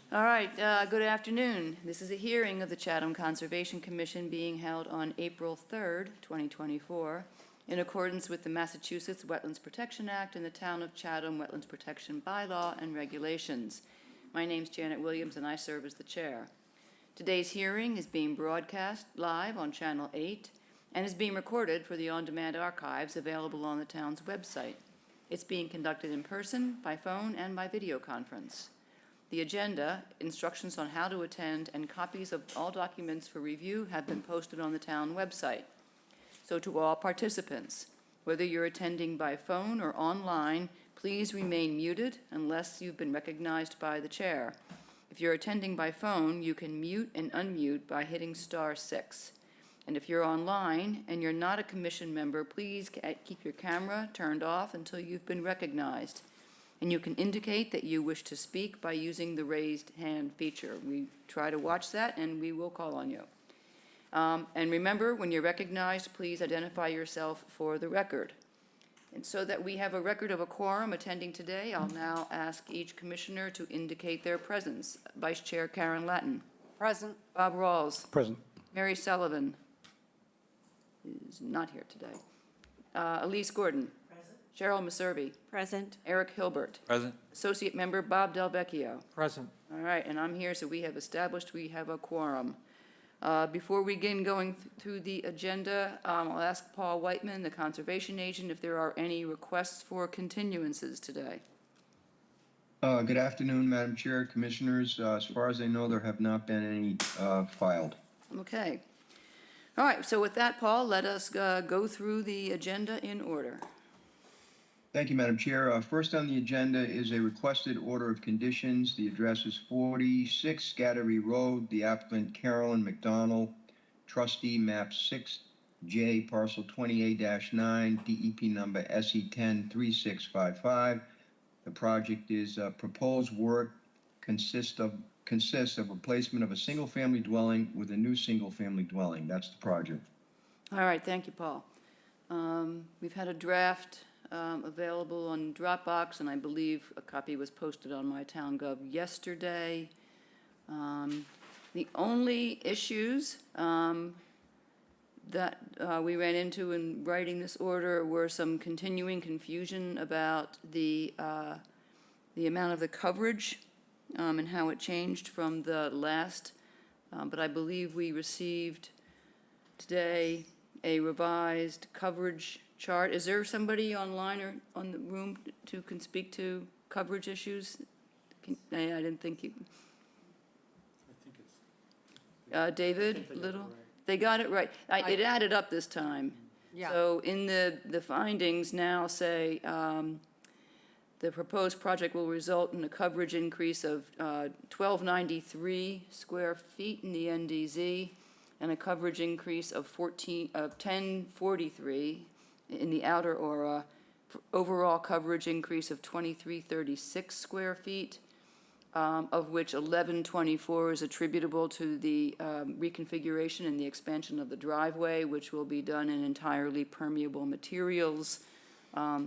All right, good afternoon. This is a hearing of the Chatham Conservation Commission being held on April 3rd, 2024, in accordance with the Massachusetts Wetlands Protection Act and the Town of Chatham Wetlands Protection Bylaw and Regulations. My name's Janet Williams, and I serve as the chair. Today's hearing is being broadcast live on Channel 8 and is being recorded for the on-demand archives available on the town's website. It's being conducted in person, by phone, and by video conference. The agenda, instructions on how to attend, and copies of all documents for review have been posted on the town website. So to all participants, whether you're attending by phone or online, please remain muted unless you've been recognized by the chair. If you're attending by phone, you can mute and unmute by hitting *6. And if you're online and you're not a commission member, please keep your camera turned off until you've been recognized. And you can indicate that you wish to speak by using the raised hand feature. We try to watch that, and we will call on you. And remember, when you're recognized, please identify yourself for the record. And so that we have a record of a quorum attending today, I'll now ask each commissioner to indicate their presence. Vice Chair Karen Lattin. Present. Bob Rawls. Present. Mary Sullivan is not here today. Elise Gordon. Cheryl Maservi. Present. Eric Hilbert. Present. Associate Member Bob Del Vecchio. Present. All right, and I'm here, so we have established we have a quorum. Before we begin going through the agenda, I'll ask Paul Whiteman, the conservation agent, if there are any requests for continuances today. Good afternoon, Madam Chair, Commissioners. As far as I know, there have not been any filed. Okay. All right, so with that, Paul, let us go through the agenda in order. Thank you, Madam Chair. First on the agenda is a requested order of conditions. The address is 46 Scattery Road. The applicant Carolyn McDonald, trustee map 6J, parcel 28-9, DEP number SE103655. The project is proposed work consists of replacement of a single-family dwelling with a new single-family dwelling. That's the project. All right, thank you, Paul. We've had a draft available on Dropbox, and I believe a copy was posted on my town gov yesterday. The only issues that we ran into in writing this order were some continuing confusion about the amount of the coverage and how it changed from the last, but I believe we received today a revised coverage chart. Is there somebody online or on the room who can speak to coverage issues? I didn't think you. David Little? Right. They got it right. It added up this time. Yeah. So in the findings now say the proposed project will result in a coverage increase of 1,293 square feet in the NDZ and a coverage increase of 1043 in the outer aura, overall coverage increase of 2,336 square feet, of which 1,124 is attributable to the reconfiguration and the expansion of the driveway, which will be done in entirely permeable materials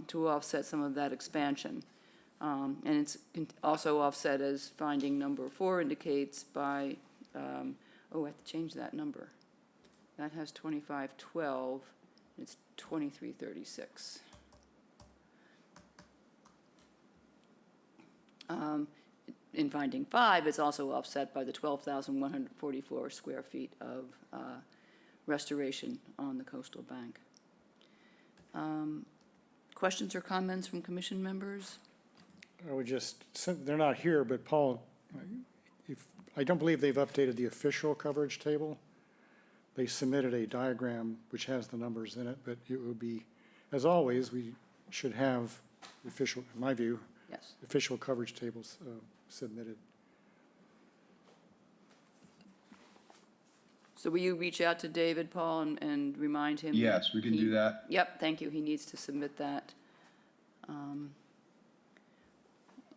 to offset some of that expansion. And it's also offset, as finding number 4 indicates, by, I have to change that number. That has 2512. It's 2,336. In finding 5, it's also offset by the 12,144 square feet of restoration on the coastal bank. Questions or comments from commission members? I would just, they're not here, but Paul, I don't believe they've updated the official coverage table. They submitted a diagram which has the numbers in it, but it would be, as always, we should have official, in my view, Yes. official coverage tables submitted. So will you reach out to David, Paul, and remind him? Yes, we can do that. Yep, thank you. He needs to submit that.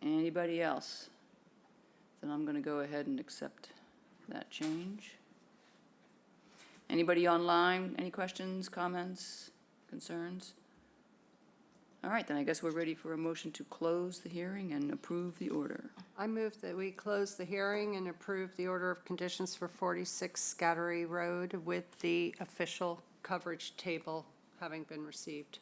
Anybody else? Then I'm going to go ahead and accept that change. Anybody online? Any questions, comments, concerns? All right, then I guess we're ready for a motion to close the hearing and approve the order. I move that we close the hearing and approve the order of conditions for 46 Scattery Road with the official coverage table having been received.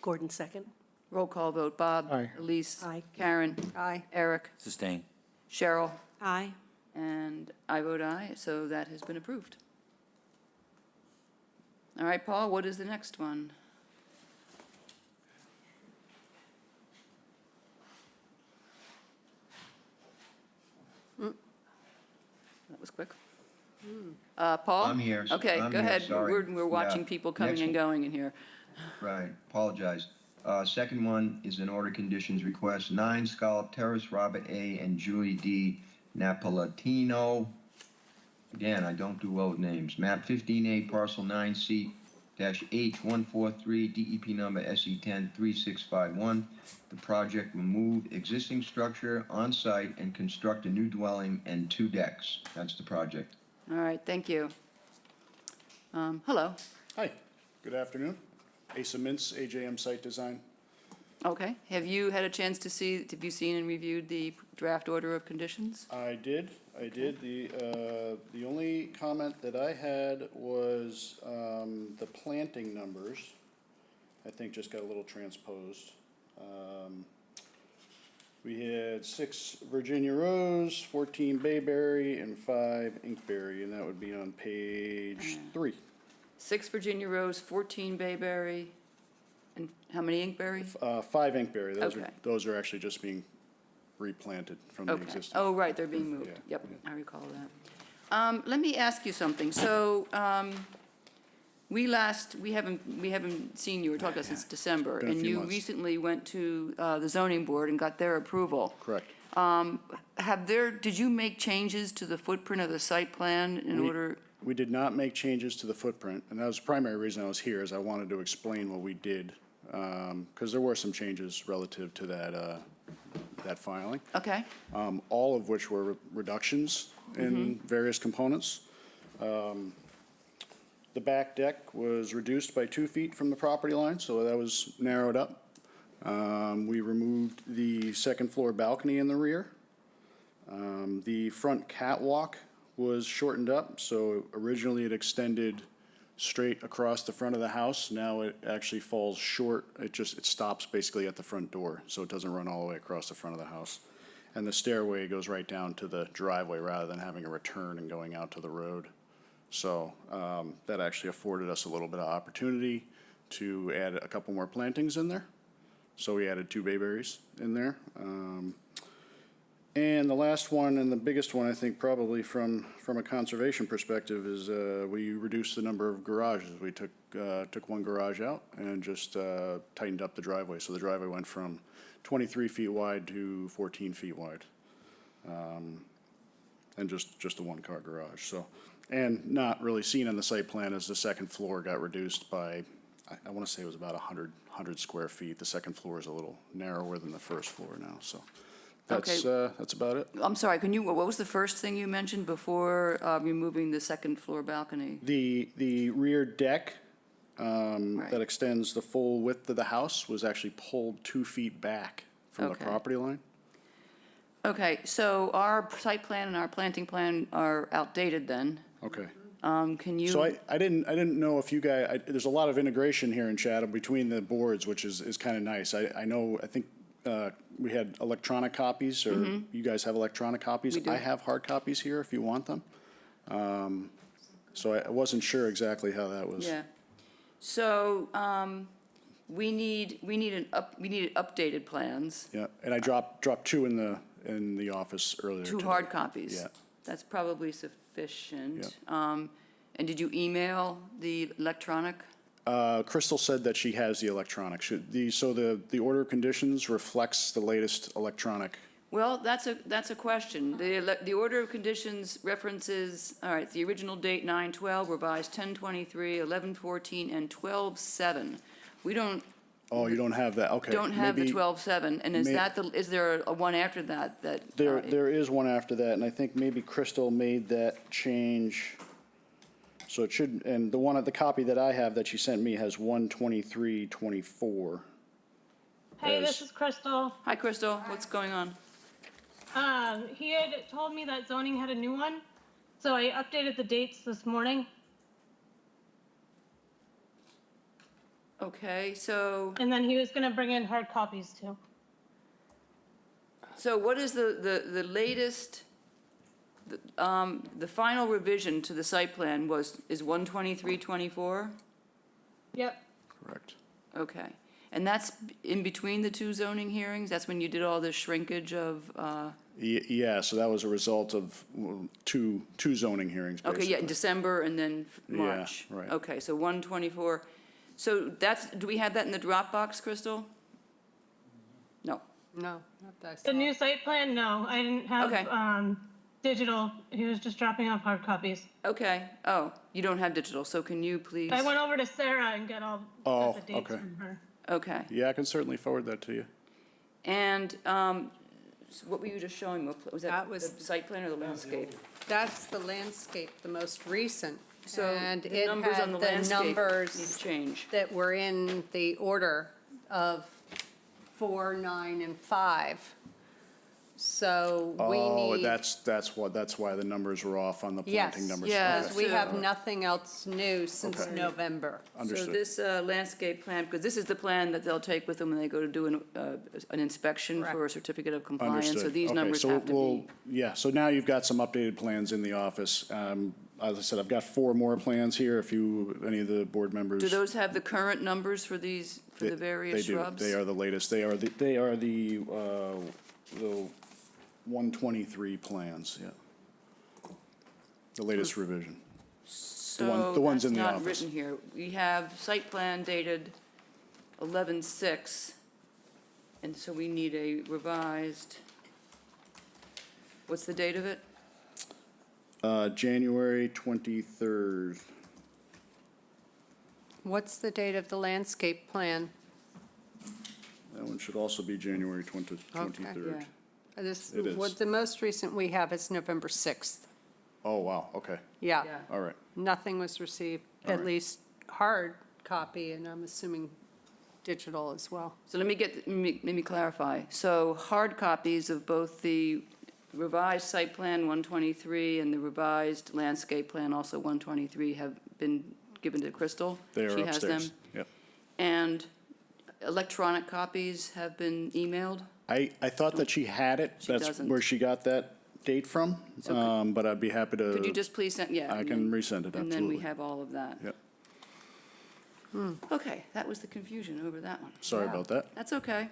Gordon, second. Roll call vote, Bob. Aye. Elise. Aye. Karen. Aye. Eric. Sustain. Cheryl. Aye. And I vote aye, so that has been approved. All right, Paul, what is the next one? That was quick. Paul? I'm here. Okay, I'm go here, ahead. sorry. We're watching Yeah. people coming Next and one. going in here. Right, apologize. Second one is an order conditions request, 9 Scallop Terrace, Robert A. and Julie D. Napolitano. Again, I don't do well with names. Map 15A, parcel 9C-H143, DEP number SE103651. The project will move existing structure on site and construct a new dwelling and 2 decks. That's the project. All right, thank you. Hello. Hi, good afternoon. Asa Mintz, AJM Site Design. Okay, have you had a chance to see, have you seen and reviewed the draft order of conditions? I did. The only comment that I had was the planting numbers, I think just got a little transposed. We had 6 Virginia Rose, 14 Bayberry, and 5 Inkberry, and that would be on page 3. 6 Virginia Rose, 14 Bayberry, and how many Inkberry? 5 Inkberry, Okay. those are actually just being replanted from the Okay. existing. Oh, right, they're being moved. Yeah, Yep, I recall that. Let me ask you something. So, we haven't seen you or talked to us since December. Been a And few you months. recently went to the zoning board and got their approval. Correct. Did you make changes to the footprint of the site plan in We- order? We did not make changes to the footprint, and that was the primary reason I was here, is I wanted to explain what we did, because there were some changes relative to that filing, Okay, all of which were reductions in various components. The back deck was reduced by 2 feet from the property line, so that was narrowed up. We removed the second floor balcony in the rear. The front catwalk was shortened up, so originally it extended straight across the front of the house. Now it actually falls short. It stops basically at the front door, so it doesn't run all the way across the front of the house. And the stairway goes right down to the driveway rather than having a return and going out to the road. So that actually afforded us a little bit of opportunity to add a couple more plantings in there. So we added 2 bayberries in there. And the last one, and the biggest one, I think, probably from a conservation perspective, is we reduced the number of garages. We took 1 garage out and just tightened up the driveway. So the driveway went from 23 feet wide to 14 feet wide. And just a 1-car garage, so. And not really seen on the site plan is the second floor got reduced by, I want to say it was about 100 square feet. The second floor is a little narrower than the first floor now, so. That's about it. I'm sorry, what was the first thing you mentioned before removing the second floor balcony? The rear deck Right. that extends the full width of the house was actually pulled 2 feet back from the Okay. property line. Okay, so our site plan and our planting plan are outdated then. Okay. Can you? So I didn't know if you guys, there's a lot of integration here in Chatham between the boards, which is kind of nice. I think we had electronic copies, or you guys have electronic copies. We do. I have hard copies here if you want them. So I wasn't sure exactly how that was. Yeah. So, we needed updated plans, Yeah, and I dropped 2 in the office earlier 2 today. hard copies. Yeah. That's probably sufficient. And did you email the electronic? Crystal said that she has the electronic. So the order of conditions reflects the latest electronic. Well, that's a question. The order of conditions references, all right, the original date 9/12, revised 10/23, 11/14, and 12/7. We don't Oh, you don't have that, okay. have the maybe 12/7, and is there a one after that? There is one after that, and I think maybe Crystal made that change. So it should, and the copy that I have that she sent me has 1/23/24. Hey, as- this is Crystal. Hi, Crystal, what's going on? He had told me that zoning had a new one, so I updated the dates this morning, Okay, so and then he was gonna bring in hard copies too. what is the latest, the final revision to the site plan is 12324? Yep. Correct. Okay, and that's in between the two zoning hearings? That's when you did all this shrinkage of, Yeah, so that was a result of two zoning hearings, okay, yeah, in basically. December and then Yeah, March? right. Okay, so 124, so do we have that in the Dropbox, Crystal? No, No, not that I saw. The new site plan, no, I didn't Okay. have, digital. He was just dropping off hard copies. okay, oh, you don't have digital, so can you please? I went over to Sarah and got Oh, the dates okay. from her. Okay, Yeah, I can certainly forward that to you. and, so what were you just showing? Was that That was- the site plan or the landscape? That's the landscape, the most recent. So And the it numbers had on the the landscape need to numbers change. that were in the order of 4, 9, and 5. So we Oh, need. that's why the numbers were off on the planting Yes, numbers. Yeah, because Okay. we have so- nothing else new since Okay. November. So Understood. this landscape plan, because this is the plan that they'll take with them when they go to do an inspection for a Correct. certificate of compliance. So Understood. these Okay, numbers so have to we'll- be, Yeah, so now you've got some updated plans in the office. As I said, I've got 4 more plans here, if any of the board members. do those have the current numbers for these, for the They- various They do. shrubs? They are the latest. They are the 123 plans, yeah. The latest revision. So the ones that's in the not office. written here. We have site plan dated 11/6, and so we need a revised, what's the date of it? January 23rd. What's the date of the landscape plan? That one should also be January 23rd. Yeah. This, It is. what the most recent we have is November 6th. Oh, wow, okay, Yeah, Yeah. all right. nothing was received, All at right. least hard copy, and I'm assuming digital as well. So let me clarify. So hard copies of both the revised site plan 123 and the revised landscape plan, also 123, have been given to Crystal? They are She has upstairs. them. Yep. And electronic copies have been emailed? I thought that she had it. She That's doesn't. where she got that date from. So could- But I'd be happy to. Could you just please send, yeah. I and can then- resend it, And then we absolutely. have all of that. Yep. Okay, that was the confusion over that one. Sorry about that. That's okay.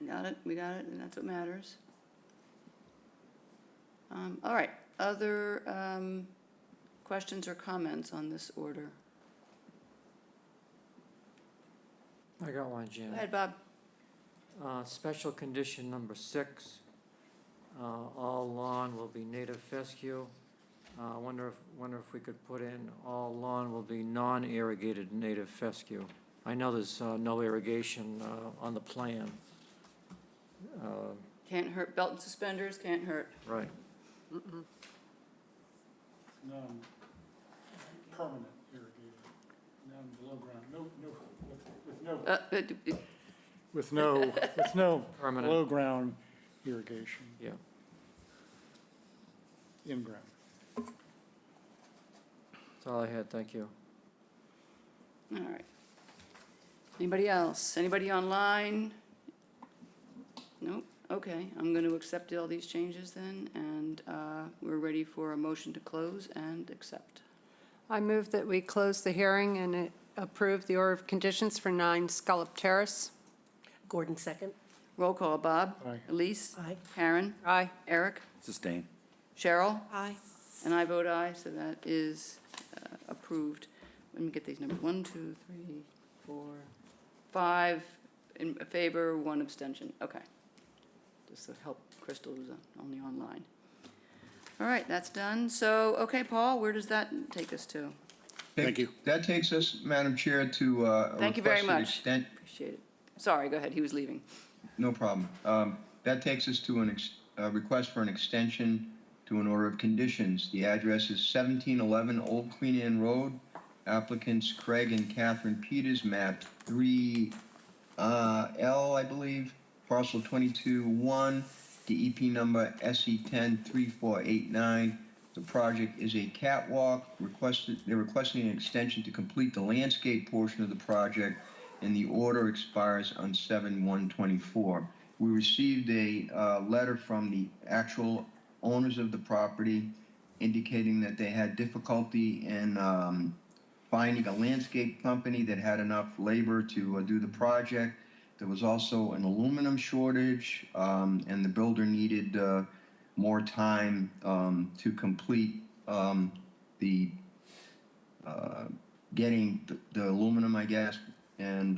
Got it, we got it, and that's what matters. All right, other questions or comments on this order? I got one, Go Janet. ahead, Bob. Special condition number 6, all lawn will be native fescue. Wonder if we could put in all lawn will be non-irrigated native fescue. I know there's no irrigation on the plan. Can't hurt, belt and suspenders, can't hurt. Right. Permanent irrigated, down below ground, Uh, with no Permanent. below ground irrigation, Yeah. in ground. That's all I had, thank you. All right. Anybody else? Anybody online? Nope, okay, I'm going to accept all these changes then, and we're ready for a motion to close and accept. I move that we close the hearing and approve the order of conditions for 9 Scallop Terrace. Gordon second. Roll call, Bob? Aye. Elise? Aye. Karen? Aye. Eric? Sustain. Cheryl? Aye. And I vote aye, so that is approved. Let me get these numbers. 1, 2, 3, 4, 5 in favor, 1 abstention. Okay. Just to help Crystal, who's only online. All right, that's done. So, okay, Paul, where does that take us to? Thank you. That takes us, Madam Chair, to a Thank you very requested much. Appreciate it. Sorry, go ahead, he was leaving. No problem. That takes us to a request for an extension to an order of conditions. The address is 1711 Old Queen Anne Road. Applicants Craig and Catherine Peters, map 3, L, I believe, parcel 22-1, DEP number SE103489. The project is a catwalk. They're requesting an extension to complete the landscape portion of the project, and the order expires on 7/1/24. We received a letter from the actual owners of the property indicating that they had difficulty in finding a landscape company that had enough labor to do the project. There was also an aluminum shortage, and the builder needed more time to complete the getting the aluminum, I guess. And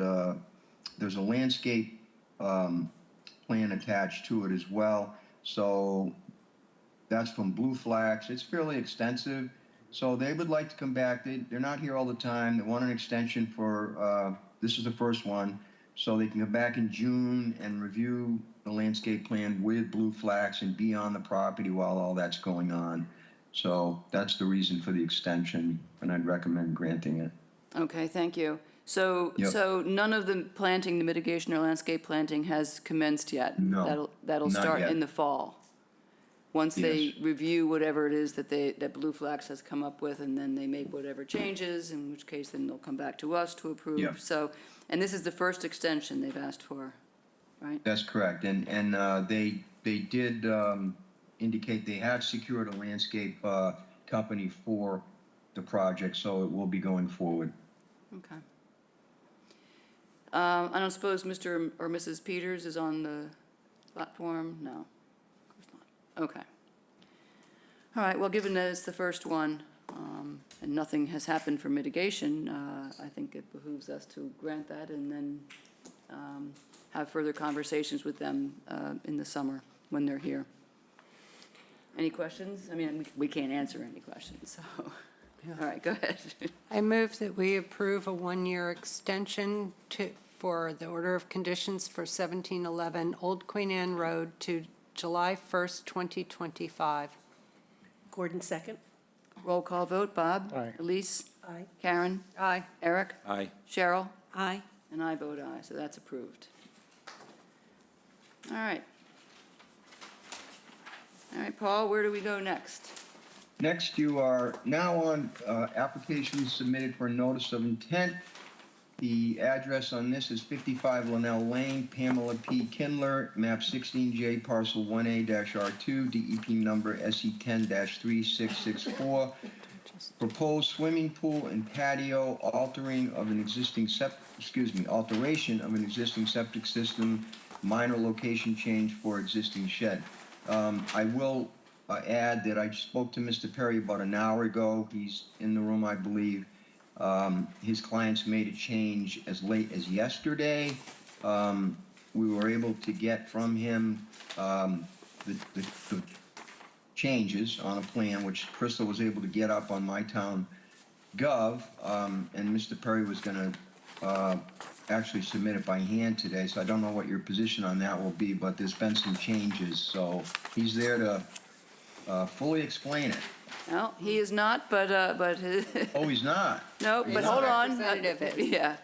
there's a landscape plan attached to it as well. So that's from Blue Flax. It's fairly extensive. So they would like to come back. They're not here all the time. They want an extension for, this is the first one, so they can come back in June and review the landscape plan with Blue Flax and be on the property while all that's going on. So that's the reason for the extension, and I'd recommend granting it. Okay, thank you. So, Yep. so none of the planting, the mitigation or landscape planting has commenced yet? No, That'll not start yet. in the fall? Once they Yes. review whatever it is that Blue Flax has come up with, and then they make whatever changes, in which case then they'll come back to us to approve. Yep. So, and this is the first extension they've asked for, right? That's correct. And they did indicate they have secured a landscape company for the project, so it will be going forward. Okay. I don't suppose Mr. or Mrs. Peters is on the platform? No, of course not. Okay. All right, well, given that it's the first one, and nothing has happened for mitigation, I think it behooves us to grant that and then have further conversations with them in the summer when they're here. Any questions? I mean, we can't answer any questions, so, all right, go ahead. I move that we approve a one-year extension for the order of conditions for 1711 Old Queen Anne Road to July 1st, 2025. Gordon, second. Roll call vote, Bob? Aye. Elise? Aye. Karen? Aye. Eric? Aye. Cheryl? Aye. And I vote aye, so that's approved. All right. All right, Paul, where do we go next? Next, you are now on applications submitted for notice of intent. The address on this is 55 Linnell Lane, Pamela P. Kindler, map 16J, parcel 1A-R2, DEP number SE10-3664. Proposed swimming pool and patio, alteration of an existing septic system, minor location change for existing shed. I will add that I spoke to Mr. Perry about an hour ago. He's in the room, I believe. His clients made a change as late as yesterday. We were able to get from him the changes on a plan, which Crystal was able to get up on MyTown.gov, and Mr. Perry was going to actually submit it by hand today, so I don't know what your position on that will be, but there's been some changes, so he's there to fully explain it. No, he is not, but, Oh, he's not? no, He's but not. hold on. Representative. Yeah,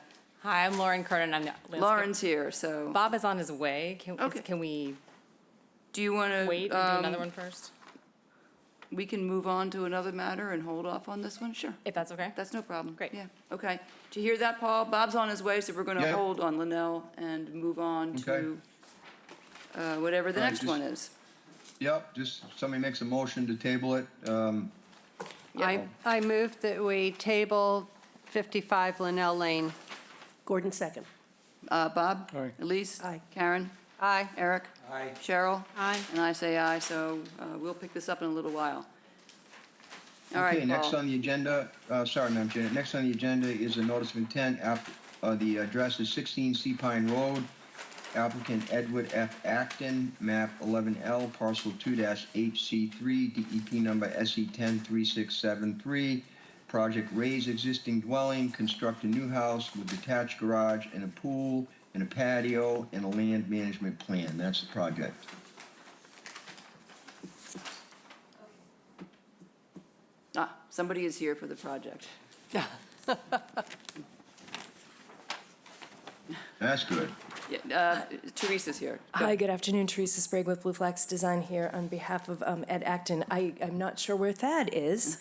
Hi, I'm Lauren Curtin. I'm the landscape. Lauren's here, so, Bob is on his way. Okay. Can we do you want to? wait and do another one first? We can move on to another matter and hold off on this one? Sure. If that's okay? That's no problem. Great. Yeah, okay. Did you hear that, Paul? Bob's on his way, so we're going to Yeah. hold on Linnell and move on to whatever the All right, next just- one is. Yep, just somebody makes a motion to table it. I move that we table 55 Linnell Lane. Gordon, second. Bob? Aye. Elise? Aye. Karen? Aye. Eric? Aye. Cheryl? Aye. And I say aye, so we'll pick this up in a little while. All right, Okay, next Paul. on the agenda, sorry, Madam Chair, next on the agenda is a notice of intent. The address is 16 Sea Pine Road. Applicant Edward F. Acton, map 11L, parcel 2-HC3, DEP number SE103673. Project raise existing dwelling, construct a new house with detached garage and a pool and a patio and a land management plan. That's the project. Somebody is here for the project. That's good. Teresa's here. Go. Hi, good afternoon. Teresa Sprague with Blue Flax Design here on behalf of Ed Acton. I'm not sure where Thad is,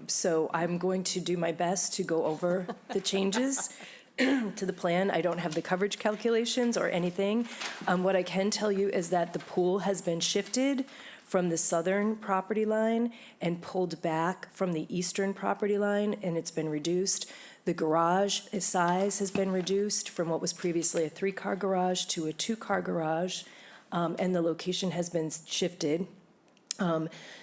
so I'm going to do my best to go over the changes to the plan. I don't have the coverage calculations or anything. What I can tell you is that the pool has been shifted from the southern property line and pulled back from the eastern property line, and it's been reduced. The garage size has been reduced from what was previously a 3-car garage to a 2-car garage, and the location has been shifted.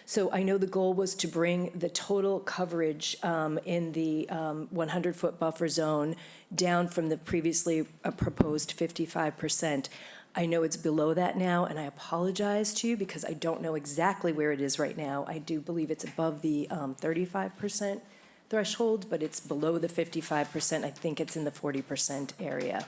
So I know the goal was to bring the total coverage in the 100-foot buffer zone down from the previously proposed 55%. I know it's below that now, and I apologize to you because I don't know exactly where it is right now. I do believe it's above the 35% threshold, but it's below the 55%. I think it's in the 40% area.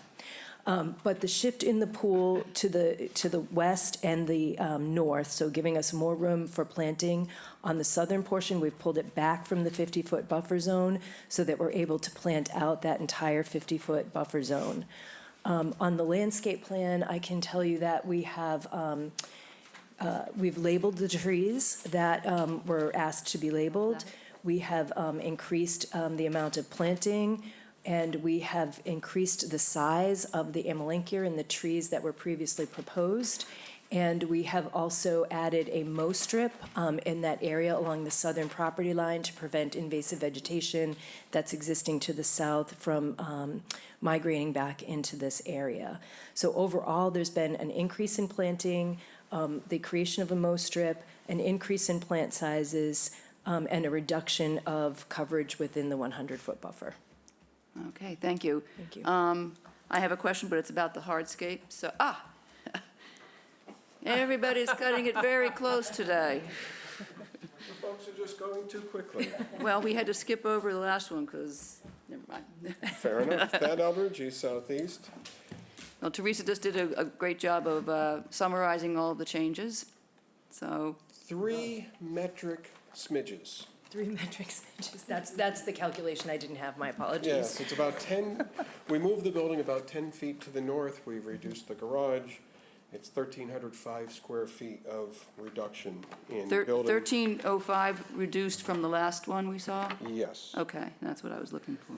But the shift in the pool to the west and the north, so giving us more room for planting on the southern portion, we've pulled it back from the 50-foot buffer zone so that we're able to plant out that entire 50-foot buffer zone. On the landscape plan, I can tell you that we have we've labeled the trees that were asked to be labeled. We have increased the amount of planting, and we have increased the size of the amelanchier and the trees that were previously proposed. And we have also added a mow strip in that area along the southern property line to prevent invasive vegetation that's existing to the south from migrating back into this area. So overall, there's been an increase in planting, the creation of a mow strip, an increase in plant sizes, and a reduction of coverage within the 100-foot buffer. Okay, thank you. Thank you. I have a question, but it's about the hardscape. So, everybody's cutting it very close today. The folks are just going too quickly. Well, we had to skip over the last one because, never mind. Fair enough. Thad Alberg, Southeast. Well, Teresa just did a great job of summarizing all of the changes. So, 3 metric smidges. 3 metric inches. That's the calculation I didn't have. My apologies. Yes, it's about 10, we moved the building about 10 feet to the north. We've reduced the garage. It's 1,305 square feet of reduction in building. 1305 reduced from the last one we saw? Yes. Okay, that's what I was looking for.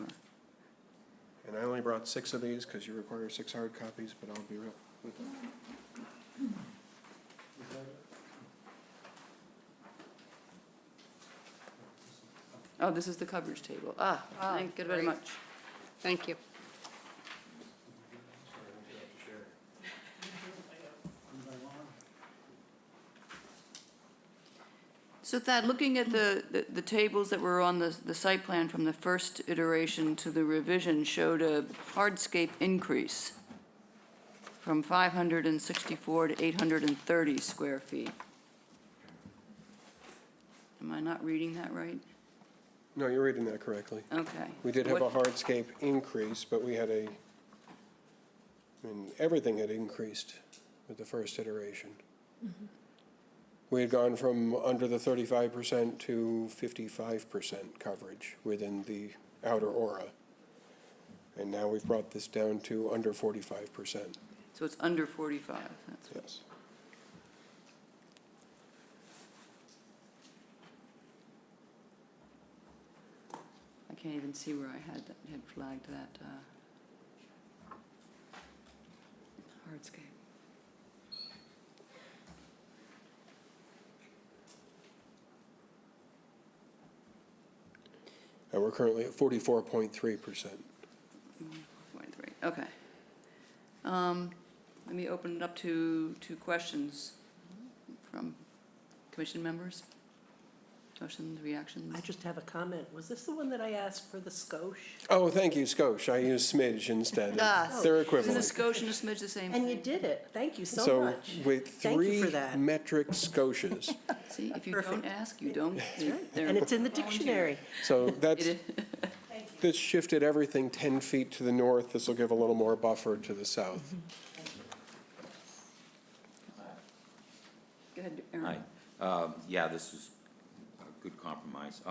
And I only brought 6 of these because you require 6 hard copies, but I'll be real with that. Oh, this is the coverage table. Thank you very great. much. Thank you. So Thad, looking at the tables that were on the site plan from the first iteration to the revision showed a hardscape increase from 564 to 830 square feet. Am I not reading that right? No, you're reading that correctly. Okay. We did have a What- hardscape increase, but we had everything had increased with the first iteration. We had gone from under the 35% to 55% coverage within the outer aura. And now we've brought this down to under 45%. So it's under 45. That's what. Yes. I can't even see where I had flagged that hardscape. And we're currently at 44.3%. 23, okay. Let me open it up to questions from commission members. Questions, reactions? I just have a comment. Was this the one that I asked for the skosh? Oh, thank you, Skosh. I used smidge instead. They're Isn't a equivalent. skosh and a smidge the same And you thing? did it. Thank you so So much. with Thank you 3 for that. metric Scotias. See, if you Perfect. don't ask, you don't. they're And it's in the volunteer. dictionary. So that's, It this shifted everything 10 feet to the north. This will give a little more buffer to the south. Go ahead, Aaron. Hi. Yeah, this is a good compromise.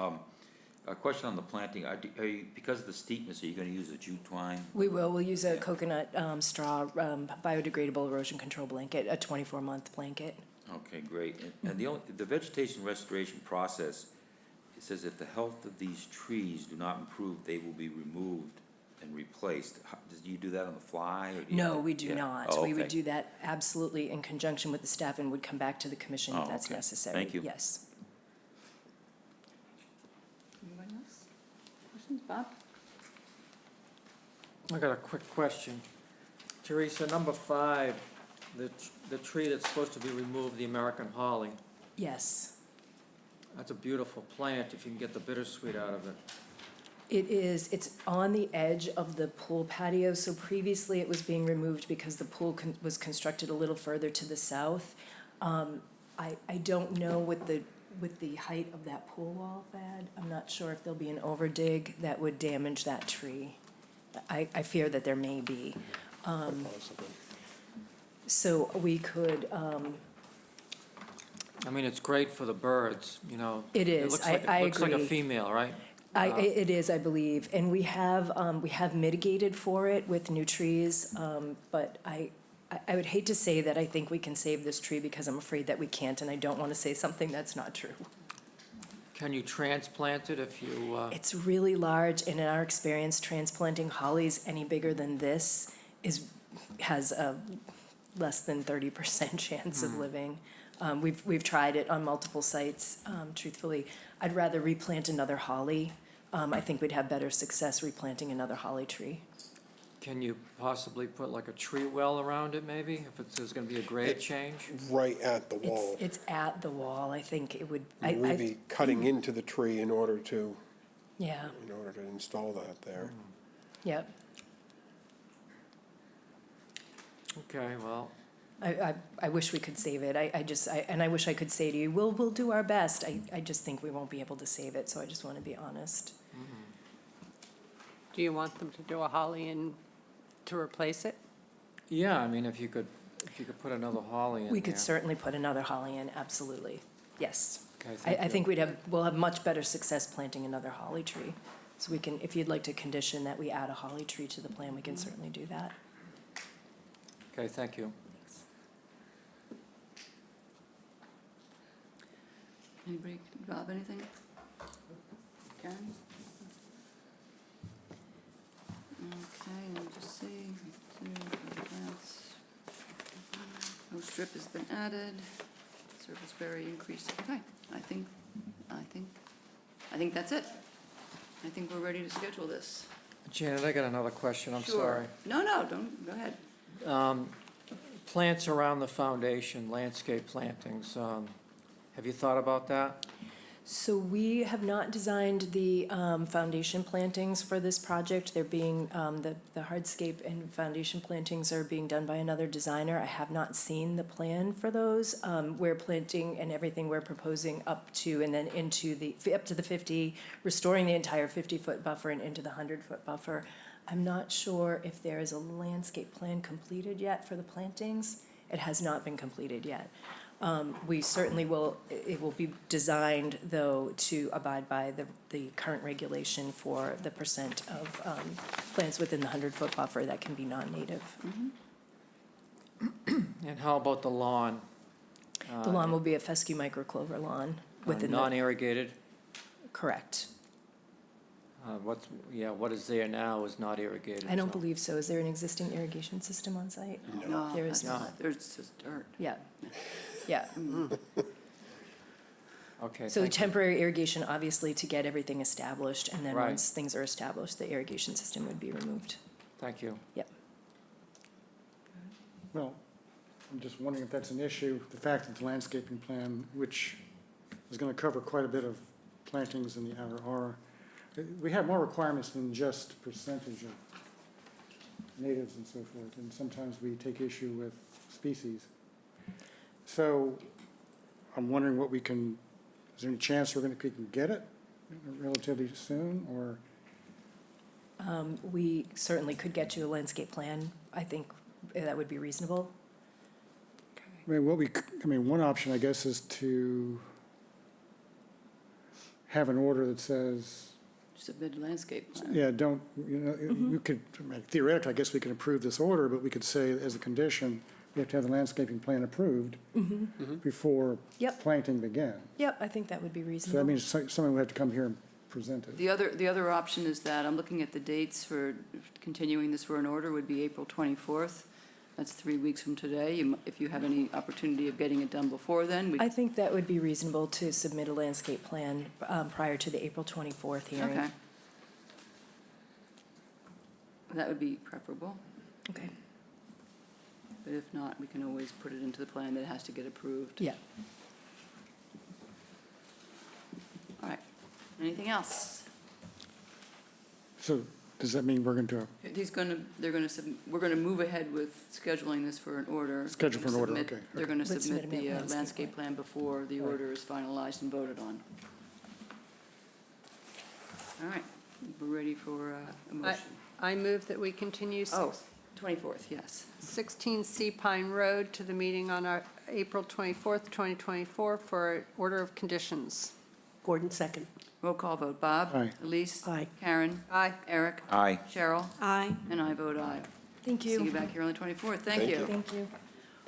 A question on the planting, are you, because of the steepness, are you gonna use a jute twine? We'll use a coconut straw biodegradable erosion control blanket, a 24-month blanket. Okay, great. And the vegetation restoration process, it says if the health of these trees do not improve, they will be removed and replaced. Do you do that on the fly? Or do you No, we do not. Oh, We would okay. do that absolutely in conjunction with the staff and would come back to the commission if Oh, that's okay. necessary. Thank you. Yes. Anybody else? Questions, Bob? I got a quick question. Teresa, number 5, the tree that's supposed to be removed, the American holly. Yes. That's a beautiful plant if you can get the bittersweet out of it. It is, it's on the edge of the pool patio, so previously it was being removed because the pool was constructed a little further to the south. I don't know with the height of that pool wall, Thad, I'm not sure if there'll be an overdig that would damage that tree. I fear that there may be. Possibly. So we could, I mean, it's great for the birds, you know. It is. looks like, I looks like a agree. female, right? It is, I believe, and we have mitigated for it with new trees, but I would hate to say that I think we can save this tree because I'm afraid that we can't, and I don't want to say something that's not true. Can you transplant it if you, It's really large, and in our experience, transplanting hollies any bigger than this has a less than 30% chance of living. We've tried it on multiple sites, truthfully. I'd rather replant another holly. I think we'd have better success replanting another holly tree. can you possibly put like a tree well around it maybe? If there's gonna be a grade change? Right at the wall. It's at the wall, I think it would, We'd be cutting into the tree in order to yeah, install that there. yep. Okay, well, I wish we could save it. I wish I could say to you, we'll do our best. I just think we won't be able to save it, so I just want to be honest. Do you want them to do a holly in to replace it? yeah, I mean, if you could put another holly in there. We could certainly put another holly in, absolutely. Yes. Okay, thank I you. think we'll have much better success planting another holly tree. So we can, if you'd like to condition that we add a holly tree to the plan, we can certainly do that. Okay, thank you. Anybody, Bob, anything? Karen? Okay, let me just see. No strip has been added. Surface area increased. Okay, I think that's it. I think we're ready to schedule this. Janet, I got another question, I'm Sure. sorry. No, don't, go ahead. Plants around the foundation, landscape plantings, have you thought about that? So we have not designed the foundation plantings for this project. They're being, the hardscape and foundation plantings are being done by another designer. I have not seen the plan for those. We're planting and everything we're proposing up to and then up to the 50, restoring the entire 50-foot buffer and into the 100-foot buffer. I'm not sure if there is a landscape plan completed yet for the plantings. It has not been completed yet. We certainly will, it will be designed, though, to abide by the current regulation for the percent of plants within the 100-foot buffer that can be non-native. And how about the lawn? The lawn will be a fescue microclover lawn within the, Non-irrigated? correct. What is there now is not irrigated. I don't so- believe so. Is there an existing irrigation system on site? No, There is that's not. There's just dirt. Yeah, yeah. Okay, So thank you. temporary irrigation, obviously, to get everything established, and then Right. once things are established, the irrigation system would be removed. Thank you. Yep. Well, I'm just wondering if that's an issue, the fact that the landscaping plan, which is going to cover quite a bit of plantings in the outer R, we have more requirements than just percentage of natives and so forth, and sometimes we take issue with species. So I'm wondering what we can, is there any chance we can get it relatively soon, or? We certainly could get you a landscape plan. I think that would be reasonable. I mean, one option, I guess, is to have an order that says submitted landscape plan. Yeah, don't, you could, theoretically, I guess we could approve this order, but we could say as a condition, we have to have the landscaping plan approved before Yep. planting begins. Yep, I think that would be So reasonable. that means someone would have to come here and present it. The other option is that, I'm looking at the dates for continuing this for an order, would be April 24th. That's 3 weeks from today. If you have any opportunity of getting it done before then, we, I think that would be reasonable to submit a landscape plan prior to the April 24th hearing. okay. That would be preferable, Okay. but if not, we can always put it into the plan that it has to get approved. Yeah. All right. Anything else? So does that mean we're going to We're gonna move ahead with scheduling this for an order. Schedule for an order, Submit- okay, They're okay. gonna Let's submit submit the a landscape landscape plan before the order is finalized and voted on. All right, we're ready for a motion. I move that we continue Oh, 24th, yes. 16 Sea Pine Road to the meeting on our April 24th, 2024 for order of conditions. Gordon, second. Roll call vote. Bob? Aye. Elise? Aye. Karen? Aye. Eric? Aye. Cheryl? Aye. And I vote aye. Thank See you you. back here on the 24th. Thank you. Thank you.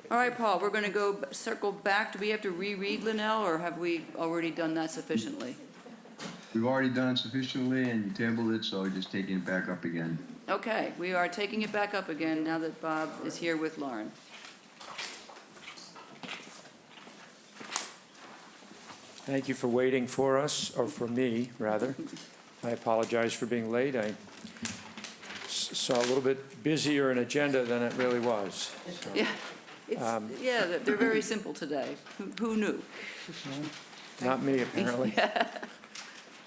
All right, Paul, we're gonna go circle back. Do we have to reread Linnell, or have we already done that sufficiently? We've already done it sufficiently, and you tabled it, so we're just taking it back up again. Okay, we are taking it back up again now that Bob is here with Lauren. Thank you for waiting for us, or for me, rather. I apologize for being late. I saw a little bit busier an agenda than it really was. So, Yeah, they're very simple today. Who knew? not me, apparently.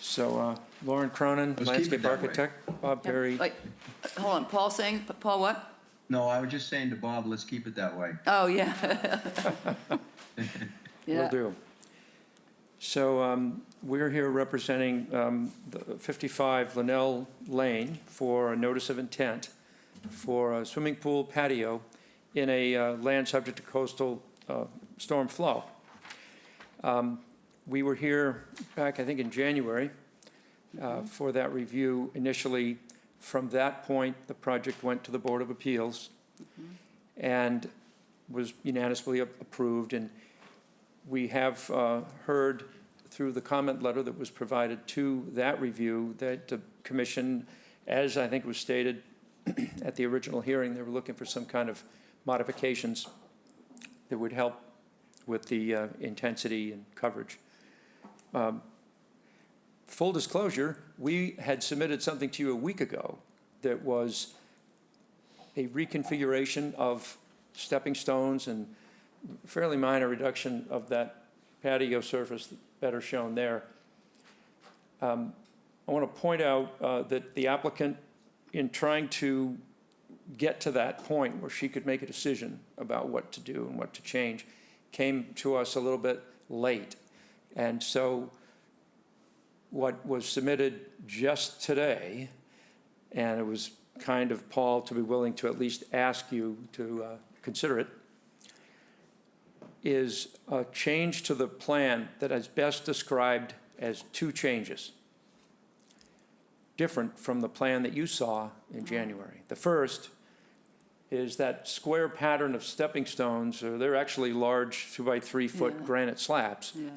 So Lauren Cronin, Let's keep it landscape that way. architect, Bob Perry. Like, hold on, Paul saying, Paul what? No, I was just saying to Bob, let's keep it that way. Oh, yeah. Will Yeah. do. So we're here representing the 55 Linnell Lane for a notice of intent for a swimming pool patio in a land subject to coastal storm flow. We were here back, I think, in January for that review. Initially, from that point, the project went to the Board of Appeals and was unanimously approved. And we have heard through the comment letter that was provided to that review that the commission, as I think was stated at the original hearing, they were looking for some kind of modifications that would help with the intensity and coverage. Full disclosure, we had submitted something to you a week ago that was a reconfiguration of stepping stones and fairly minor reduction of that patio surface better shown there. I want to point out that the applicant, in trying to get to that point where she could make a decision about what to do and what to change, came to us a little bit late. And so what was submitted just today, and it was kind of Paul to be willing to at least ask you to consider it, is a change to the plan that is best described as two changes, different from the plan that you saw in January. The first is that square pattern of stepping stones, or they're actually large 2 by 3 foot Yeah. granite slabs. Yeah.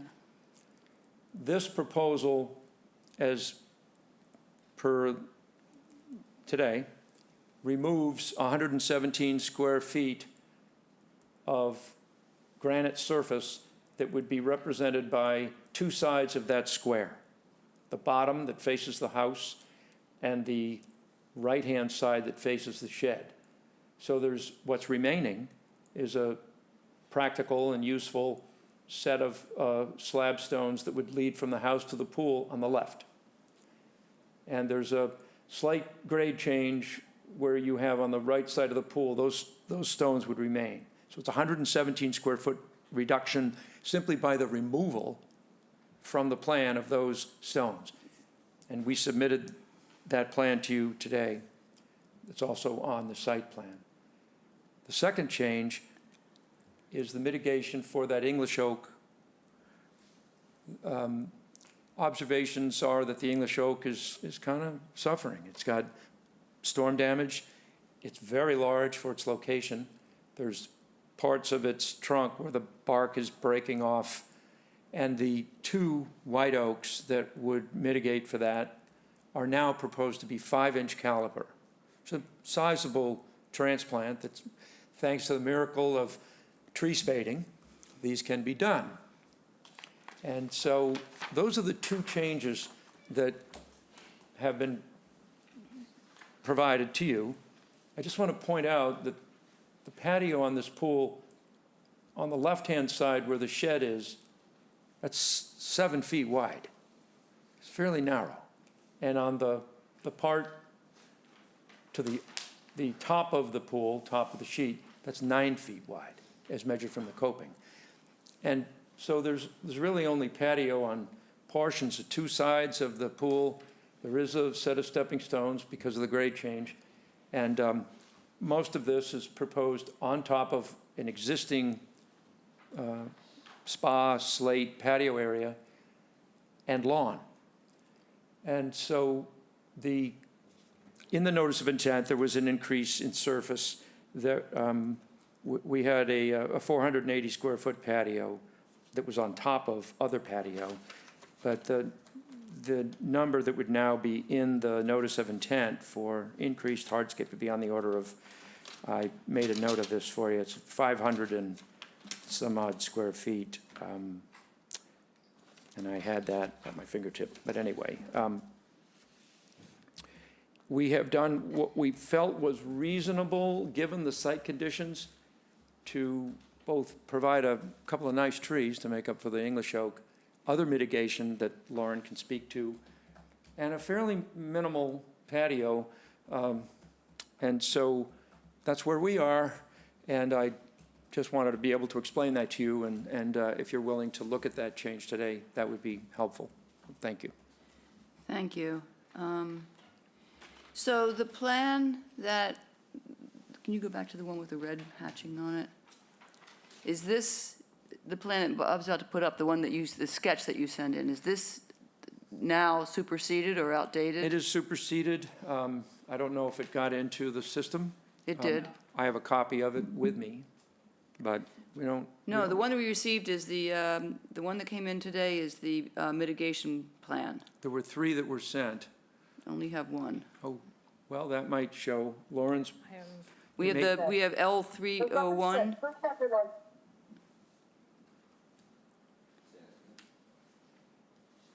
This proposal, as per today, removes 117 square feet of granite surface that would be represented by two sides of that square. The bottom that faces the house and the right-hand side that faces the shed. So there's, what's remaining is a practical and useful set of slab stones that would lead from the house to the pool on the left. And there's a slight grade change where you have on the right side of the pool, those stones would remain. So it's 117 square foot reduction simply by the removal from the plan of those stones. And we submitted that plan to you today. It's also on the site plan. The second change is the mitigation for that English oak observations are that the English oak is kind of suffering. It's got storm damage. It's very large for its location. There's parts of its trunk where the bark is breaking off. And the 2 white oaks that would mitigate for that are now proposed to be 5-inch caliber. It's a sizable transplant that's, thanks to the miracle of tree spading, these can be done. And so those are the 2 changes that have been provided to you. I just want to point out that the patio on this pool, on the left-hand side where the shed is, that's 7 feet wide. It's fairly narrow. And on the part to the top of the pool, top of the sheet, that's 9 feet wide, as measured from the coping. And so there's really only patio on portions of 2 sides of the pool. There is a set of stepping stones because of the grade change. And most of this is proposed on top of an existing spa, slate, patio area, and lawn. And so in the notice of intent, there was an increase in surface. We had a 480 square foot patio that was on top of other patio, but the number that would now be in the notice of intent for increased hardscape would be on the order of, I made a note of this for you, it's 500 and some odd square feet. And I had that at my fingertip, but anyway. We have done what we felt was reasonable, given the site conditions, to both provide a couple of nice trees to make up for the English oak, other mitigation that Lauren can speak to, and a fairly minimal patio. And so that's where we are, and I just wanted to be able to explain that to you, and if you're willing to look at that change today, that would be helpful. Thank you. Thank you. So the plan that, can you go back to the one with the red hatching on it? Is this, the plan that Bob's about to put up, the one that you, the sketch that you send in, is this now superseded or outdated? It is superseded. I don't know if it got into the system. It did? I have a copy of it with me, but we don't. No, the one that we received is the one that came in today is the mitigation plan. There were 3 that were sent. Only have one. Oh, well, that might show Lauren's. We have we have L301.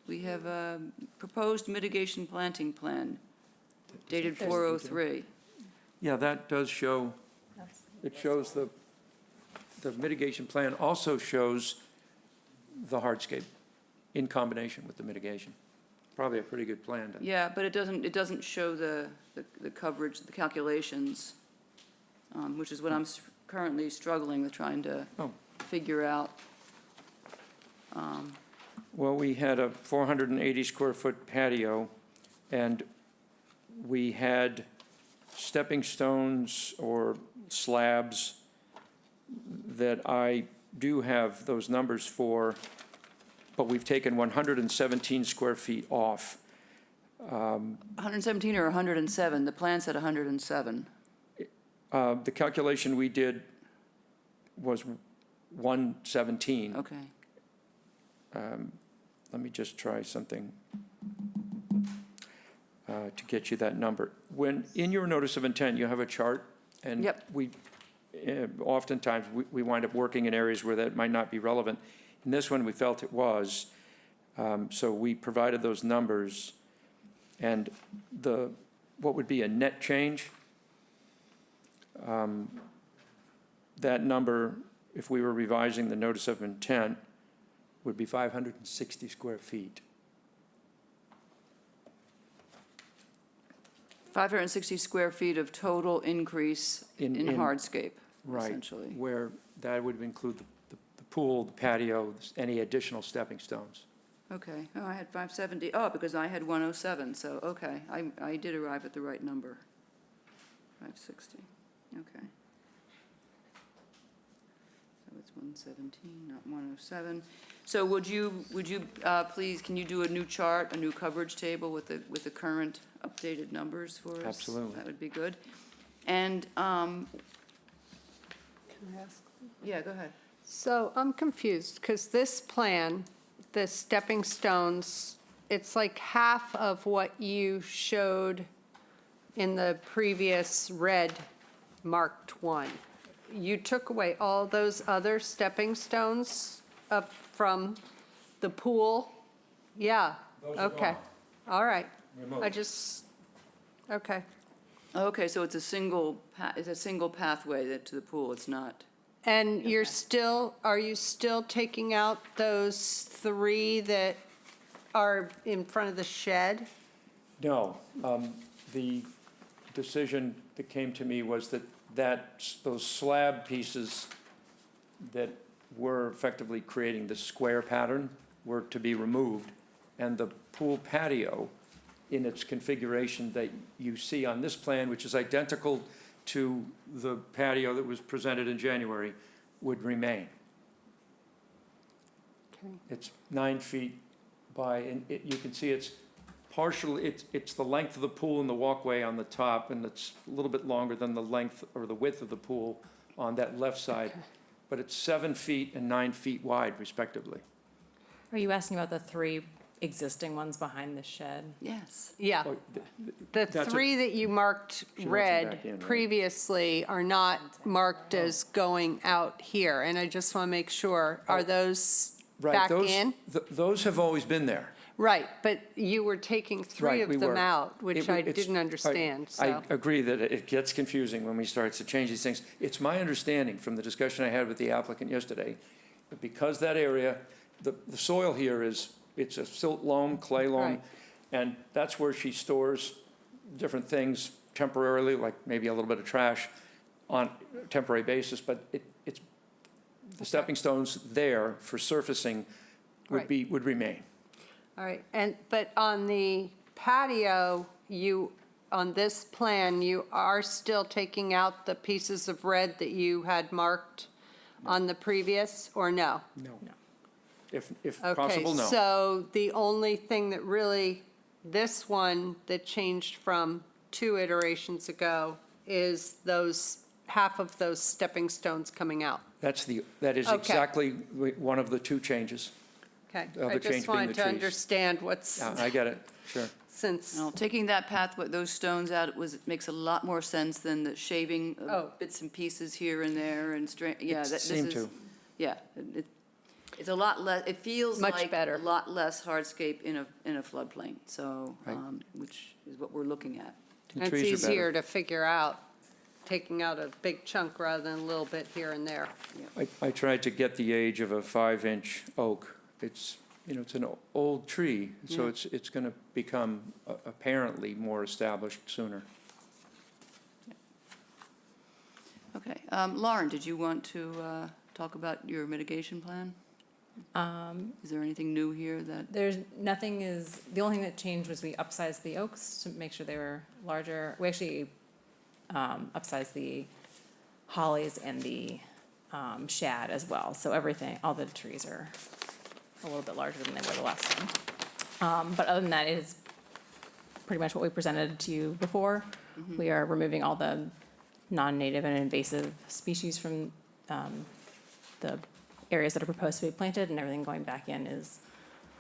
We have a proposed mitigation planting plan dated 403. Yeah, that does show, it shows the mitigation plan also shows the hardscape in combination with the mitigation. Probably a pretty good plan. Yeah, but it doesn't show the coverage, the calculations, which is what I'm currently struggling with trying to figure out. Well, we had a 480 square foot patio, and we had stepping stones or slabs that I do have those numbers for, but we've taken 117 square feet off. 117 or 107? The plan said 107. The calculation we did was 117. Okay. Let me just try something to get you that number. When, in your notice of intent, you have a chart, and Yep. we, oftentimes, we wind up working in areas where that might not be relevant. In this one, we felt it was, so we provided those numbers, and what would be a net change, that number, if we were revising the notice of intent, would be 560 square feet. 560 square feet of total increase in hardscape, essentially. Right, where that would include the pool, the patio, any additional stepping stones. Okay, oh, I had 570, oh, because I had 107, so, okay, I did arrive at the right number. 560, okay. So it's 117, not 107. So would you, please, can you do a new chart, a new coverage table with the current updated numbers for us? Absolutely. That would be good. And, Can I ask? yeah, go ahead. So I'm confused, because this plan, the stepping stones, it's like half of what you showed in the previous red marked one. You took away all those other stepping stones up from the pool? Yeah, okay, all right. I just, okay. Okay, so it's a single, it's a single pathway to the pool, it's not? And you're still, are you still taking out those 3 that are in front of the shed? No, the decision that came to me was that those slab pieces that were effectively creating the square pattern were to be removed, and the pool patio in its configuration that you see on this plan, which is identical to the patio that was presented in January, would remain. Okay. It's 9 feet by, and you can see it's partially, it's the length of the pool and the walkway on the top, and it's a little bit longer than the length or the width of the pool on that left side. Okay. But it's 7 feet and 9 feet wide respectively. Are you asking about the 3 existing ones behind the shed? Yes. Yeah, Oh, the that's a- 3 that you marked She wants them red back in, right? previously are not marked as going out here, and I just want to make sure, are those Right, back those- in? Those have always been there. Right, but you were taking 3 Right, of we them were. out, which I It's- didn't understand, so. I agree that it gets confusing when we start to change these things. It's my understanding from the discussion I had with the applicant yesterday, that because that area, the soil here is, it's a silt loam, clay loam, Right. and that's where she stores different things temporarily, like maybe a little bit of trash on a temporary basis, but it's, the stepping stones there for surfacing Right. would remain. All right, but on the patio, on this plan, you are still taking out the pieces of red that you had marked on the previous, or no? No. If possible, no. Okay, so the only thing that really, this one that changed from 2 iterations ago is half of those stepping stones coming out. That is Okay. exactly one of the 2 changes. Okay, The other I change just being wanted the to trees. understand what's, Yeah, I get it, sure. since, Well, taking that path, those stones out, makes a lot more sense than the shaving Oh. of bits and pieces here and there and yeah, this seemed is, to. yeah. It's a lot less, it feels Much like better. a lot less hardscape in a floodplain, so, Right. which is what we're looking at. The it's trees are better. easier to figure out, taking out a big chunk rather than a little bit here and there. I tried to get the age of a 5-inch oak. It's, it's an old tree, so Yeah. it's going to become apparently more established sooner. Okay, Lauren, did you want to talk about your mitigation plan? Is there anything new here that? There's, nothing is, the only thing that changed was we upsized the oaks to make sure they were larger. We actually upsized the hollies and the shad as well. So everything, all the trees are a little bit larger than they were the last time. But other than that, it is pretty much what we presented to you before. We are removing all the non-native and invasive species from the areas that are proposed to be planted, and everything going back in is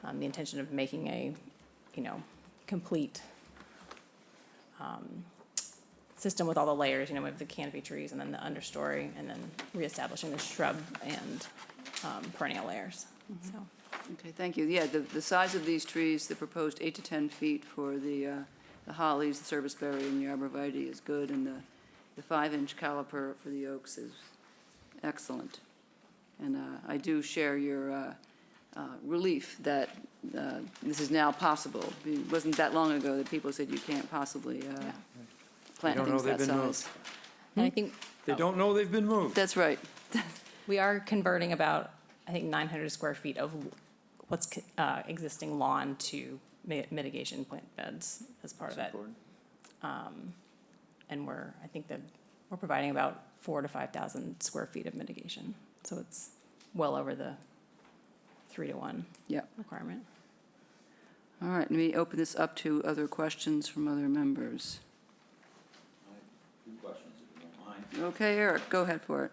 the intention of making a, complete system with all the layers, we have the canopy trees and then the understory, and then reestablishing the shrub and perennial layers, so. Okay, thank you. Yeah, the size of these trees, the proposed 8 to 10 feet for the hollies, the serviceberry, and the arborvitae is good, and the 5-inch caliper for the oaks is excellent. And I do share your relief that this is now possible. It wasn't that long ago that people said you can't possibly plant They don't know things that they've been size. moved. And I think They don't know they've been moved. That's right. we are converting about, 900 square feet of what's existing lawn to mitigation plant beds as part of it. And we're providing about 4,000 to 5,000 square feet of mitigation. So it's well over the 3-to-1 Yep. requirement. All right, let me open this up to other questions from other members. Two questions, if you don't mind. Okay, Eric, go ahead for it.